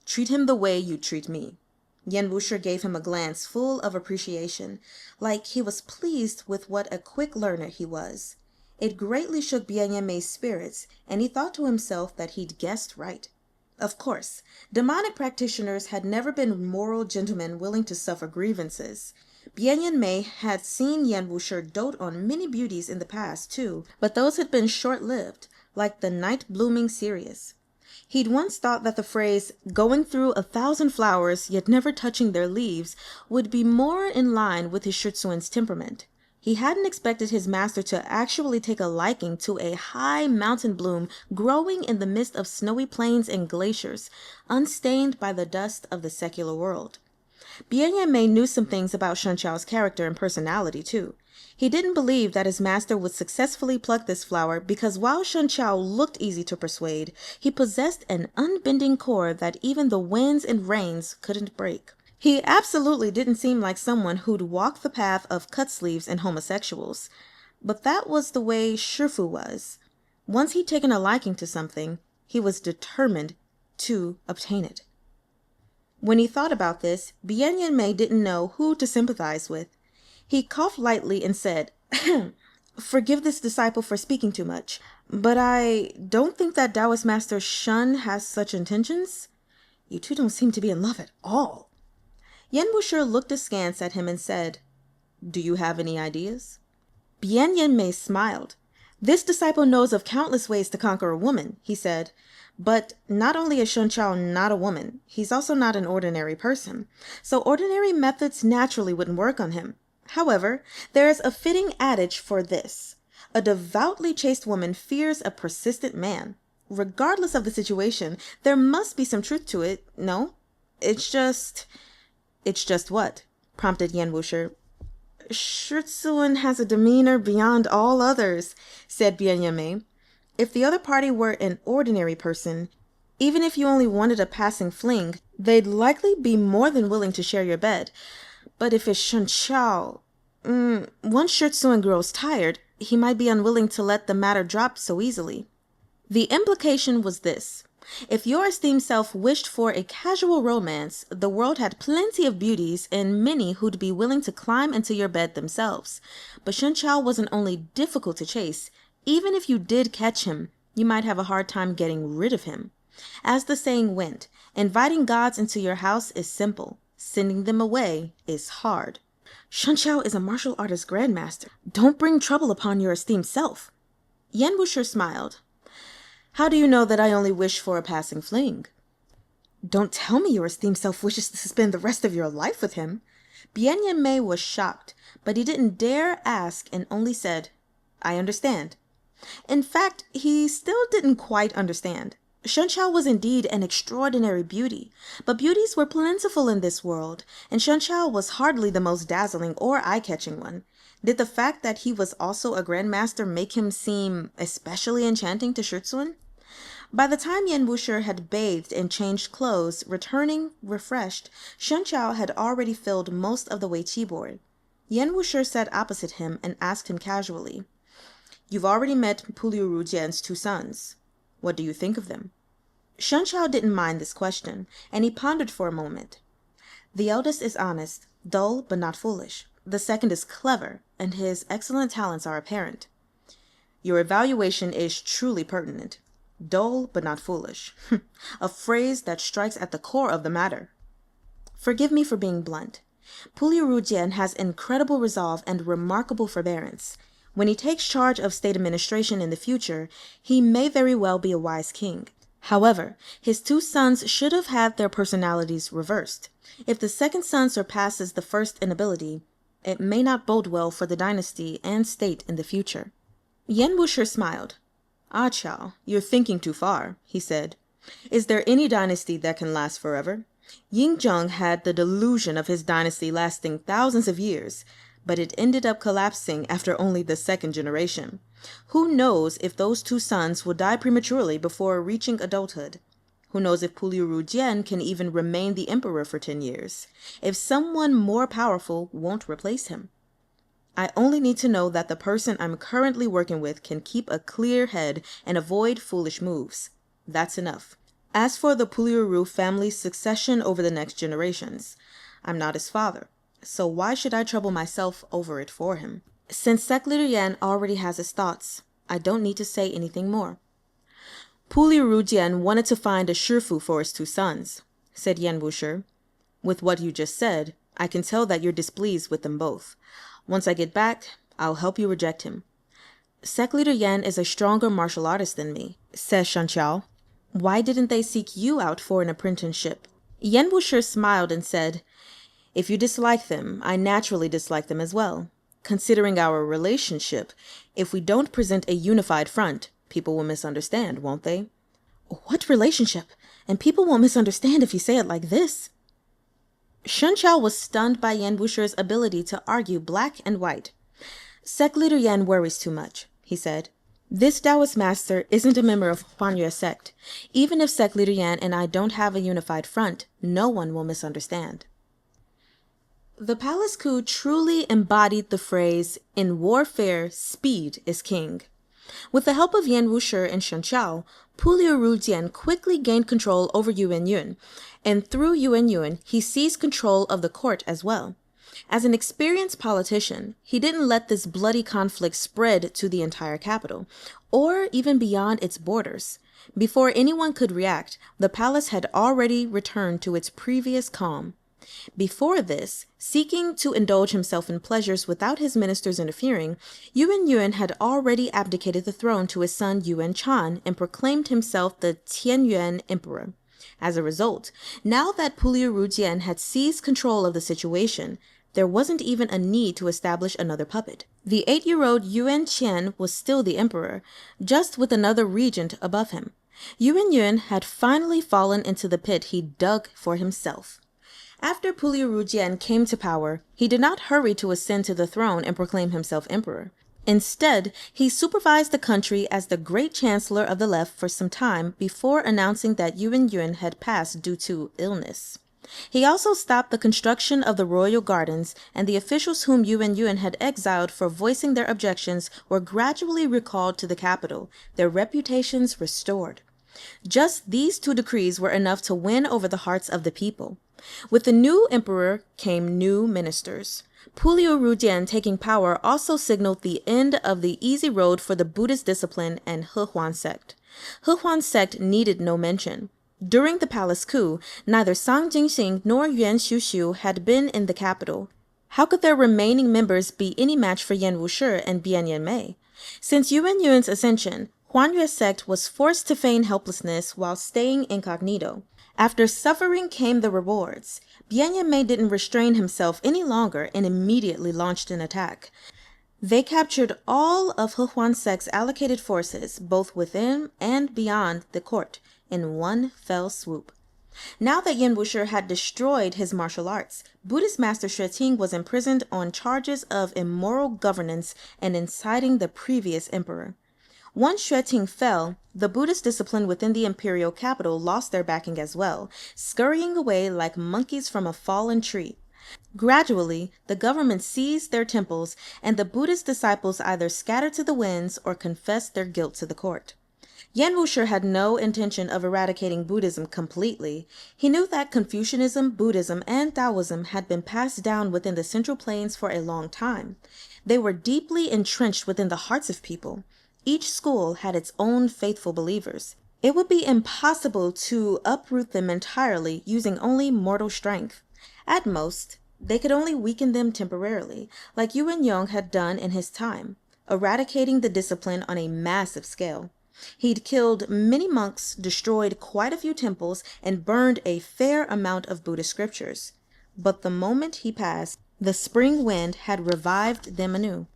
Treat him the way you treat me. Yan Wushi gave him a glance full of appreciation, like he was pleased with what a quick learner he was. It greatly shook Bien Mei's spirits, and he thought to himself that he'd guessed right. Of course, demonic practitioners had never been moral gentlemen willing to suffer grievances. Bien Mei had seen Yan Wushi dote on many beauties in the past, too, but those had been short-lived, like the night-blooming cereus. He'd once thought that the phrase, going through 1,000 flowers yet never touching their leaves, would be more in line with his Shutsuan's temperament. He hadn't expected his master to actually take a liking to a high mountain bloom growing in the midst of snowy plains and glaciers, unstained by the dust of the secular world. Bien Mei knew some things about Shen Chao's character and personality, too. He didn't believe that his master would successfully pluck this flower because while Shen Chao looked easy to persuade, he possessed an unbending core that even the winds and rains couldn't break. He absolutely didn't seem like someone who'd walk the path of cut-sleeves and homosexuals. But that was the way Shifu was. Once he'd taken a liking to something, he was determined to obtain it. When he thought about this, Bien Mei didn't know who to sympathize with. He coughed lightly and said, Forgive this disciple for speaking too much, but I don't think that Taoist Master Shen has such intentions. You two don't seem to be in love at all. Yan Wushi looked askance at him and said, Do you have any ideas? Bien Mei smiled. This disciple knows of countless ways to conquer a woman, he said. But not only is Shen Chao not a woman, he's also not an ordinary person. So ordinary methods naturally wouldn't work on him. However, there is a fitting adage for this. A devoutly chaste woman fears a persistent man. Regardless of the situation, there must be some truth to it, no? It's just what? Prompted Yan Wushi. Shutsuan has a demeanor beyond all others, said Bien Mei. If the other party were an ordinary person, even if you only wanted a passing fling, they'd likely be more than willing to share your bed. But if it's Shen Chao, once Shutsuan grows tired, he might be unwilling to let the matter drop so easily. The implication was this. If your esteemed self wished for a casual romance, the world had plenty of beauties and many who'd be willing to climb into your bed themselves. But Shen Chao wasn't only difficult to chase, even if you did catch him, you might have a hard time getting rid of him. As the saying went, inviting gods into your house is simple, sending them away is hard. Shen Chao is a martial artist grandmaster. Don't bring trouble upon your esteemed self. Yan Wushi smiled. How do you know that I only wish for a passing fling? Don't tell me your esteemed self wishes to spend the rest of your life with him. Bien Yen Mei was shocked, but he didn't dare ask and only said, I understand. In fact, he still didn't quite understand. Shen Chao was indeed an extraordinary beauty, but beauties were plentiful in this world, and Shen Chao was hardly the most dazzling or eye-catching one. Did the fact that he was also a grandmaster make him seem especially enchanting to Shutsun? By the time Yan Wushi had bathed and changed clothes, returning refreshed, Shen Chao had already filled most of the Weiqi board. Yan Wushi sat opposite him and asked him casually, You've already met Puliu Rujian's 2 sons. What do you think of them? Shen Chao didn't mind this question, and he pondered for a moment. The eldest is honest, dull but not foolish. The second is clever, and his excellent talents are apparent. Your evaluation is truly pertinent. Dull but not foolish. A phrase that strikes at the core of the matter. Forgive me for being blunt. Puliu Rujian has incredible resolve and remarkable forbearance. When he takes charge of state administration in the future, he may very well be a wise king. However, his 2 sons should have had their personalities reversed. If the second son surpasses the first in ability, it may not bode well for the dynasty and state in the future. Yan Wushi smiled. Ah, Chao, you're thinking too far, he said. Is there any dynasty that can last forever? Yingzheng had the delusion of his dynasty lasting thousands of years, but it ended up collapsing after only the 2nd generation. Who knows if those 2 sons will die prematurely before reaching adulthood? Who knows if Puliu Rujian can even remain the emperor for 10 years, if someone more powerful won't replace him? I only need to know that the person I'm currently working with can keep a clear head and avoid foolish moves. That's enough. As for the Puliu family's succession over the next generations, I'm not his father, so why should I trouble myself over it for him? Since Sekli Yan already has his thoughts, I don't need to say anything more. Puliu Rujian wanted to find a shifu for his 2 sons, said Yan Wushi. With what you just said, I can tell that you're displeased with them both. Once I get back, I'll help you reject him. Sekli Yan is a stronger martial artist than me, says Shen Chao. Why didn't they seek you out for an apprenticeship? Yan Wushi smiled and said, If you dislike them, I naturally dislike them as well. Considering our relationship, if we don't present a unified front, people will misunderstand, won't they? What relationship? And people won't misunderstand if you say it like this. Shen Chao was stunned by Yan Wushi's ability to argue black and white. Sekli Yan worries too much, he said. This Taoist master isn't a member of Huanyue sect. Even if Sekli Yan and I don't have a unified front, no one will misunderstand. The palace coup truly embodied the phrase, in warfare, speed is king. With the help of Yan Wushi and Shen Chao, Puliu Rujian quickly gained control over Yuan Yun, and through Yuan Yun, he seized control of the court as well. As an experienced politician, he didn't let this bloody conflict spread to the entire capital, or even beyond its borders. Before anyone could react, the palace had already returned to its previous calm. Before this, seeking to indulge himself in pleasures without his ministers interfering, Yuan Yun had already abdicated the throne to his son Yuan Chan and proclaimed himself the Tianyuan emperor. As a result, now that Puliu Rujian had seized control of the situation, there wasn't even a need to establish another puppet. The 8-year-old Yuan Chen was still the emperor, just with another regent above him. Yuan Yun had finally fallen into the pit he dug for himself. After Puliu Rujian came to power, he did not hurry to ascend to the throne and proclaim himself emperor. Instead, he supervised the country as the great chancellor of the left for some time before announcing that Yuan Yun had passed due to illness. He also stopped the construction of the royal gardens, and the officials whom Yuan had exiled for voicing their objections were gradually recalled to the capital, their reputations restored. Just these two decrees were enough to win over the hearts of the people. With the new emperor came new ministers. Puliu Rujian taking power also signaled the end of the easy road for the Buddhist discipline and Hehuan sect. Hehuan sect needed no mention. During the palace coup, neither Sang Jingxing nor Yuan Xiuxiu had been in the capital. How could their remaining members be any match for Yan Wushi and Bian Yanmei? Since Yuan's ascension, Huanyue sect was forced to feign helplessness while staying incognito. After suffering came the rewards. Bian Yanmei didn't restrain himself any longer and immediately launched an attack. They captured all of Hehuan sect's allocated forces, both within and beyond the court, in one fell swoop. Now that Yan Wushi had destroyed his martial arts, Buddhist master Xueting was imprisoned on charges of immoral governance and inciting the previous emperor. Once Xueting fell, the Buddhist discipline within the imperial capital lost their backing as well, scurrying away like monkeys from a fallen tree. Gradually, the government seized their temples, and the Buddhist disciples either scattered to the winds or confessed their guilt to the court. Yan Wushi had no intention of eradicating Buddhism completely. He knew that Confucianism, Buddhism, and Taoism had been passed down within the Central Plains for a long time. They were deeply entrenched within the hearts of people. Each school had its own faithful believers. It would be impossible to uproot them entirely using only mortal strength. At most, they could only weaken them temporarily, like Yuan had done in his time, eradicating the discipline on a massive scale. He'd killed many monks, destroyed quite a few temples, and burned a fair amount of Buddhist scriptures. But the moment he passed, the spring wind had revived them anew.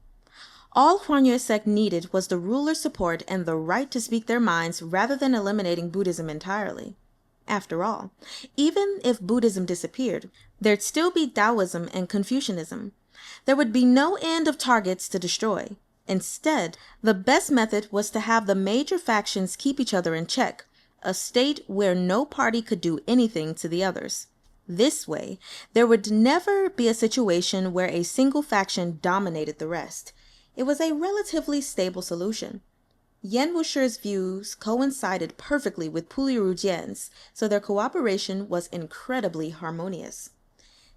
All Huanyue sect needed was the ruler's support and the right to speak their minds rather than eliminating Buddhism entirely. After all, even if Buddhism disappeared, there'd still be Taoism and Confucianism. There would be no end of targets to destroy. Instead, the best method was to have the major factions keep each other in check, a state where no party could do anything to the others. This way, there would never be a situation where a single faction dominated the rest. It was a relatively stable solution. Yan Wushi's views coincided perfectly with Puliu Rujian's, so their cooperation was incredibly harmonious.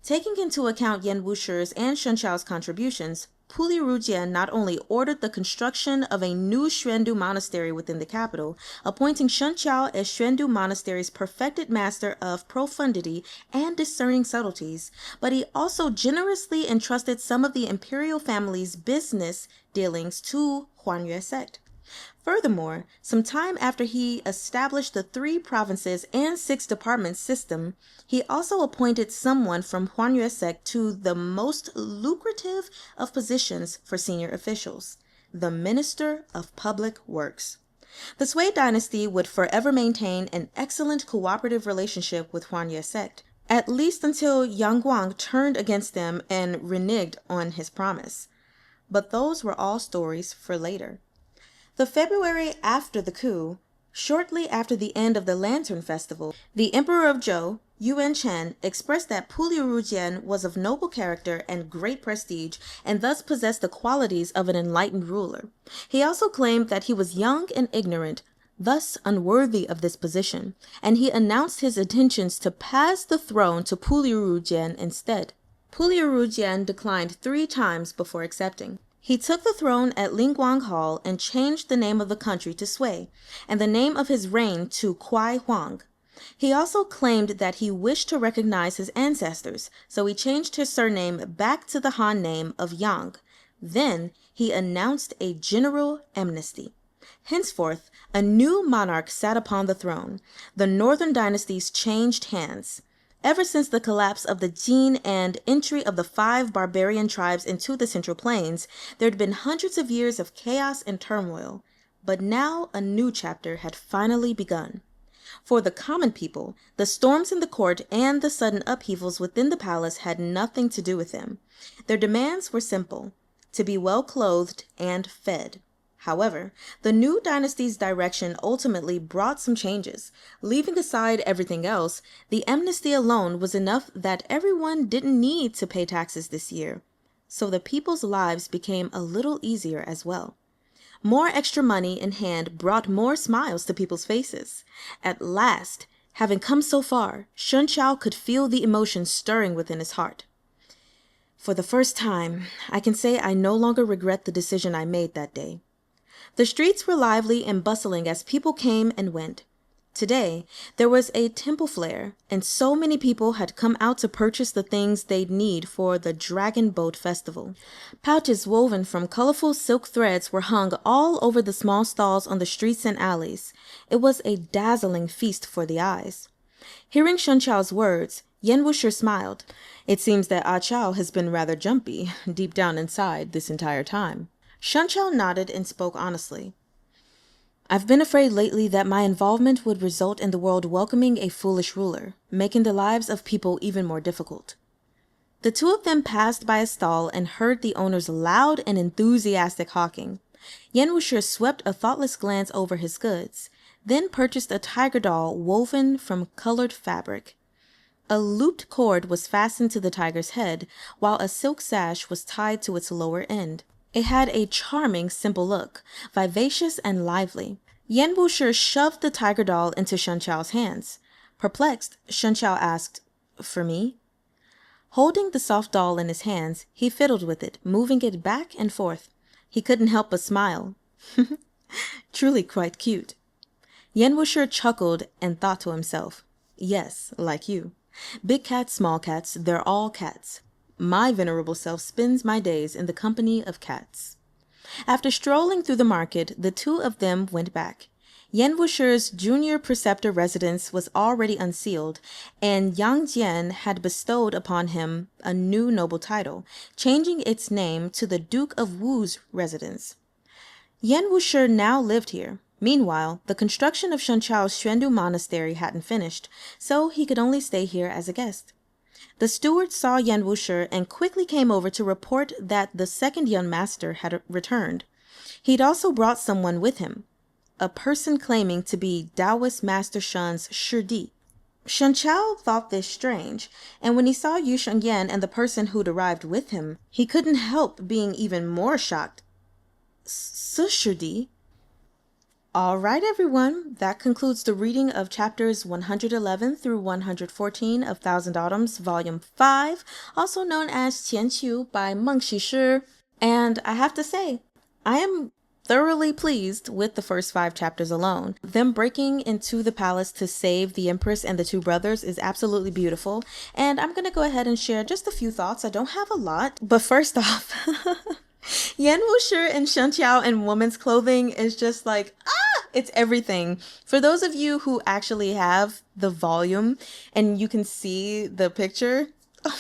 Taking into account Yan Wushi's and Shen Qiao's contributions, Puliu Rujian not only ordered the construction of a new Xuandu monastery within the capital, appointing Shen Qiao as Xuandu Monastery's perfected master of profundity and discerning subtleties, but he also generously entrusted some of the imperial family's business dealings to Huanyue sect. Furthermore, some time after he established the 3 provinces and 6 departments system, he also appointed someone from Huanyue sect to the most lucrative of positions for senior officials, the Minister of Public Works. The Sui dynasty would forever maintain an excellent cooperative relationship with Huanyue sect, at least until Yang Guang turned against them and reneged on his promise. But those were all stories for later. The February after the coup, shortly after the end of the Lantern Festival, the Emperor of Zhou, Yuan Chen, expressed that Puliu Rujian was of noble character and great prestige, and thus possessed the qualities of an enlightened ruler. He also claimed that he was young and ignorant, thus unworthy of this position, and he announced his intentions to pass the throne to Puliu Rujian instead. Puliu Rujian declined 3 times before accepting. He took the throne at Lingguang Hall and changed the name of the country to Sui, and the name of his reign to Kuai Huang. He also claimed that he wished to recognize his ancestors, so he changed his surname back to the Han name of Yang. Then he announced a general amnesty. Henceforth, a new monarch sat upon the throne. The northern dynasties changed hands. Ever since the collapse of the Jin and entry of the 5 barbarian tribes into the Central Plains, there had been hundreds of years of chaos and turmoil. But now a new chapter had finally begun. For the common people, the storms in the court and the sudden upheavals within the palace had nothing to do with them. Their demands were simple: to be well clothed and fed. However, the new dynasty's direction ultimately brought some changes. Leaving aside everything else, the amnesty alone was enough that everyone didn't need to pay taxes this year. So the people's lives became a little easier as well. More extra money in hand brought more smiles to people's faces. At last, having come so far, Shun Chao could feel the emotion stirring within his heart. For the first time, I can say I no longer regret the decision I made that day. The streets were lively and bustling as people came and went. Today, there was a temple flare, and so many people had come out to purchase the things they'd need for the Dragon Boat Festival. Pouches woven from colorful silk threads were hung all over the small stalls on the streets and alleys. It was a dazzling feast for the eyes. Hearing Shun Chao's words, Yan Wushi smiled. It seems that Ah Chao has been rather jumpy, deep down inside, this entire time. Shun Chao nodded and spoke honestly. I've been afraid lately that my involvement would result in the world welcoming a foolish ruler, making the lives of people even more difficult. The two of them passed by a stall and heard the owner's loud and enthusiastic hawking. Yan Wushi swept a thoughtless glance over his goods, then purchased a tiger doll woven from colored fabric. A looped cord was fastened to the tiger's head, while a silk sash was tied to its lower end. It had a charming, simple look, vivacious and lively. Yan Wushi shoved the tiger doll into Shun Chao's hands. Perplexed, Shun Chao asked, "For me?" Holding the soft doll in his hands, he fiddled with it, moving it back and forth. He couldn't help but smile. Truly quite cute. Yan Wushi chuckled and thought to himself, "Yes, like you. Big cats, small cats, they're all cats. My venerable self spends my days in the company of cats." After strolling through the market, the two of them went back. Yan Wushi's junior preceptor residence was already unsealed, and Yang Jian had bestowed upon him a new noble title, changing its name to the Duke of Wu's residence. Yan Wushi now lived here. Meanwhile, the construction of Shun Chao's Xuandu monastery hadn't finished, so he could only stay here as a guest. The steward saw Yan Wushi and quickly came over to report that the second young master had returned. He'd also brought someone with him, a person claiming to be Taoist Master Shun's Shidi. Shun Chao thought this strange, and when he saw Yu Shengyan and the person who'd arrived with him, he couldn't help being even more shocked. Shidi? All right, everyone, that concludes the reading of chapters 111 through 114 of Thousand Autumns, Volume 5, also known as Qianqiu by Meng Xi Shi. And I have to say, I am thoroughly pleased with the first 5 chapters alone. Them breaking into the palace to save the Empress and the 2 brothers is absolutely beautiful. And I'm going to go ahead and share just a few thoughts. I don't have a lot, but first off, Yan Wushi and Shun Chao in women's clothing is just like, it's everything. For those of you who actually have the volume and you can see the picture, oh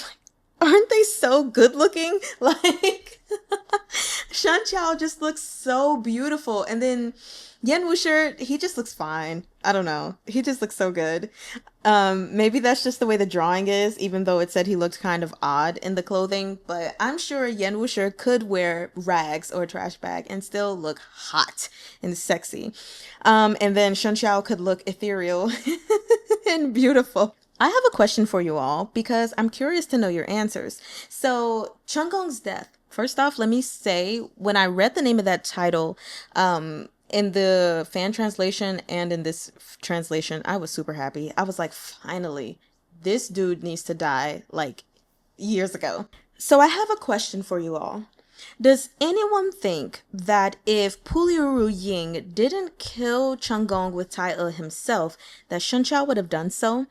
my, aren't they so good looking? Like, Shun Chao just looks so beautiful. And then Yan Wushi, he just looks fine. I don't know. He just looks so good. Maybe that's just the way the drawing is, even though it said he looked kind of odd in the clothing. But I'm sure Yan Wushi could wear rags or a trash bag and still look hot and sexy. And then Shun Chao could look ethereal and beautiful. I have a question for you all because I'm curious to know your answers. So, Chen Gong's death. First off, let me say, when I read the name of that title, in the fan translation and in this translation, I was super happy. I was like, finally, this dude needs to die like years ago. So I have a question for you all. Does anyone think that if Puliuru Ying didn't kill Chen Gong with Tai E himself, that Shun Chao would have done so?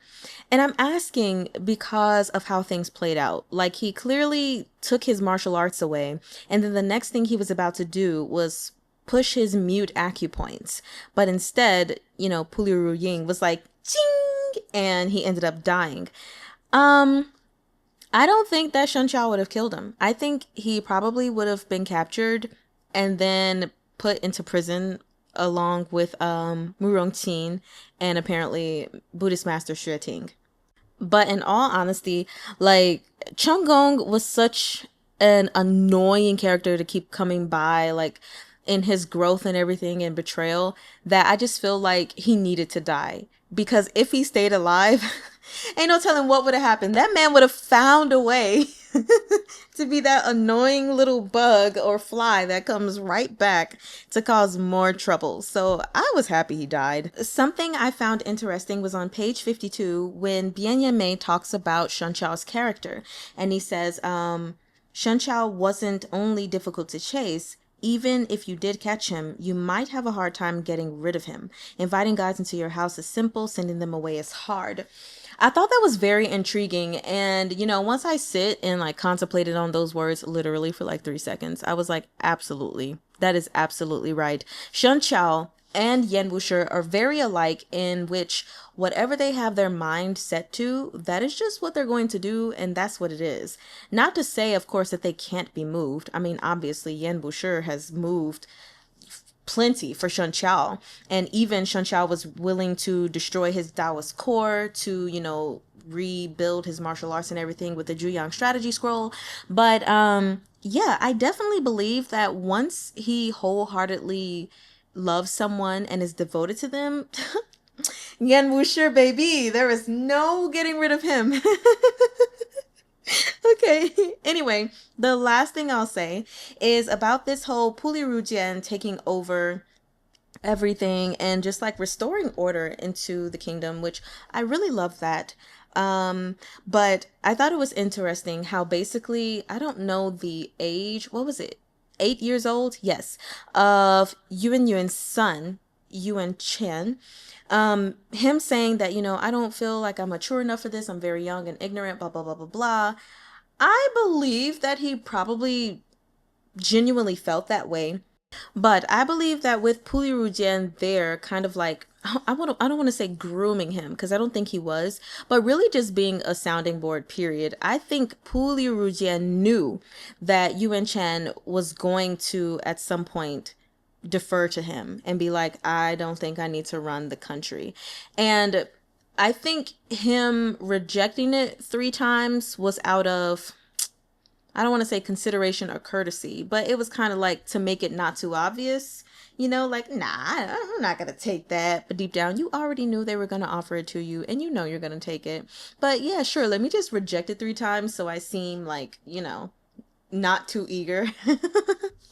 And I'm asking because of how things played out. Like, he clearly took his martial arts away, and then the next thing he was about to do was push his mute acupoints. But instead, Puliuru Ying was like, ching, and he ended up dying. I don't think that Shun Chao would have killed him. I think he probably would have been captured and then put into prison along with Mu Rongqin and apparently Buddhist Master Xue Ting. But in all honesty, like, Chen Gong was such an annoying character to keep coming by. Like, in his growth and everything and betrayal that I just feel like he needed to die. Because if he stayed alive, ain't no telling what would have happened. That man would have found a way to be that annoying little bug or fly that comes right back to cause more trouble. So I was happy he died. Something I found interesting was on page 52 when Bien Yimei talks about Shen Chao's character. And he says, Shen Chao wasn't only difficult to chase, even if you did catch him, you might have a hard time getting rid of him. Inviting guys into your house is simple, sending them away is hard. I thought that was very intriguing. And, you know, once I sit and like contemplated on those words literally for like 3 seconds, I was like, absolutely. That is absolutely right. Shen Chao and Yan Wushi are very alike in which whatever they have their mind set to, that is just what they're going to do, and that's what it is. Not to say, of course, that they can't be moved. I mean, obviously, Yan Wushi has moved plenty for Shen Chao, and even Shen Chao was willing to destroy his Taoist core to, you know, rebuild his martial arts and everything with the Juyang strategy scroll. But yeah, I definitely believe that once he wholeheartedly loves someone and is devoted to them, Yan Wushi, baby, there is no getting rid of him. Okay, anyway, the last thing I'll say is about this whole Puli Rujian taking over everything and just like restoring order into the kingdom, which I really love that. But I thought it was interesting how basically, I don't know the age, what was it? 8 years old? Yes. Of Yuan's son, Yuan Chen. Him saying that, you know, I don't feel like I'm mature enough for this. I'm very young and ignorant, blah, blah, blah, blah, blah. I believe that he probably genuinely felt that way. But I believe that with Puli Rujian there, kind of like, I don't want to say grooming him because I don't think he was, but really just being a sounding board, period. I think Puli Rujian knew that Yuan Chen was going to, at some point, defer to him and be like, I don't think I need to run the country. And I think him rejecting it 3 times was out of, I don't want to say consideration or courtesy, but it was kind of like to make it not too obvious, you know, like, nah, I'm not going to take that. But deep down, you already knew they were going to offer it to you and you know you're going to take it. But yeah, sure, let me just reject it 3 times so I seem like, you know, not too eager.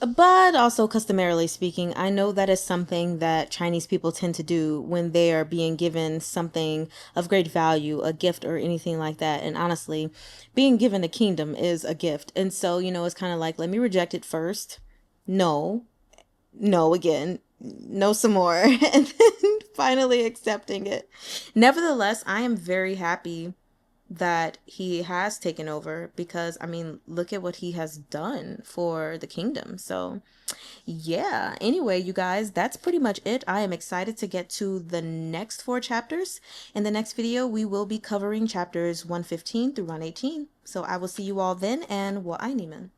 But also, customarily speaking, I know that is something that Chinese people tend to do when they are being given something of great value, a gift or anything like that. And honestly, being given a kingdom is a gift. And so, you know, it's kind of like, let me reject it first. No, no, again, no, some more. And then finally accepting it. Nevertheless, I am very happy that he has taken over because, I mean, look at what he has done for the kingdom. So yeah, anyway, you guys, that's pretty much it. I am excited to get to the next 4 chapters. In the next video, we will be covering chapters 115 through 118. So I will see you all then, and 我爱你们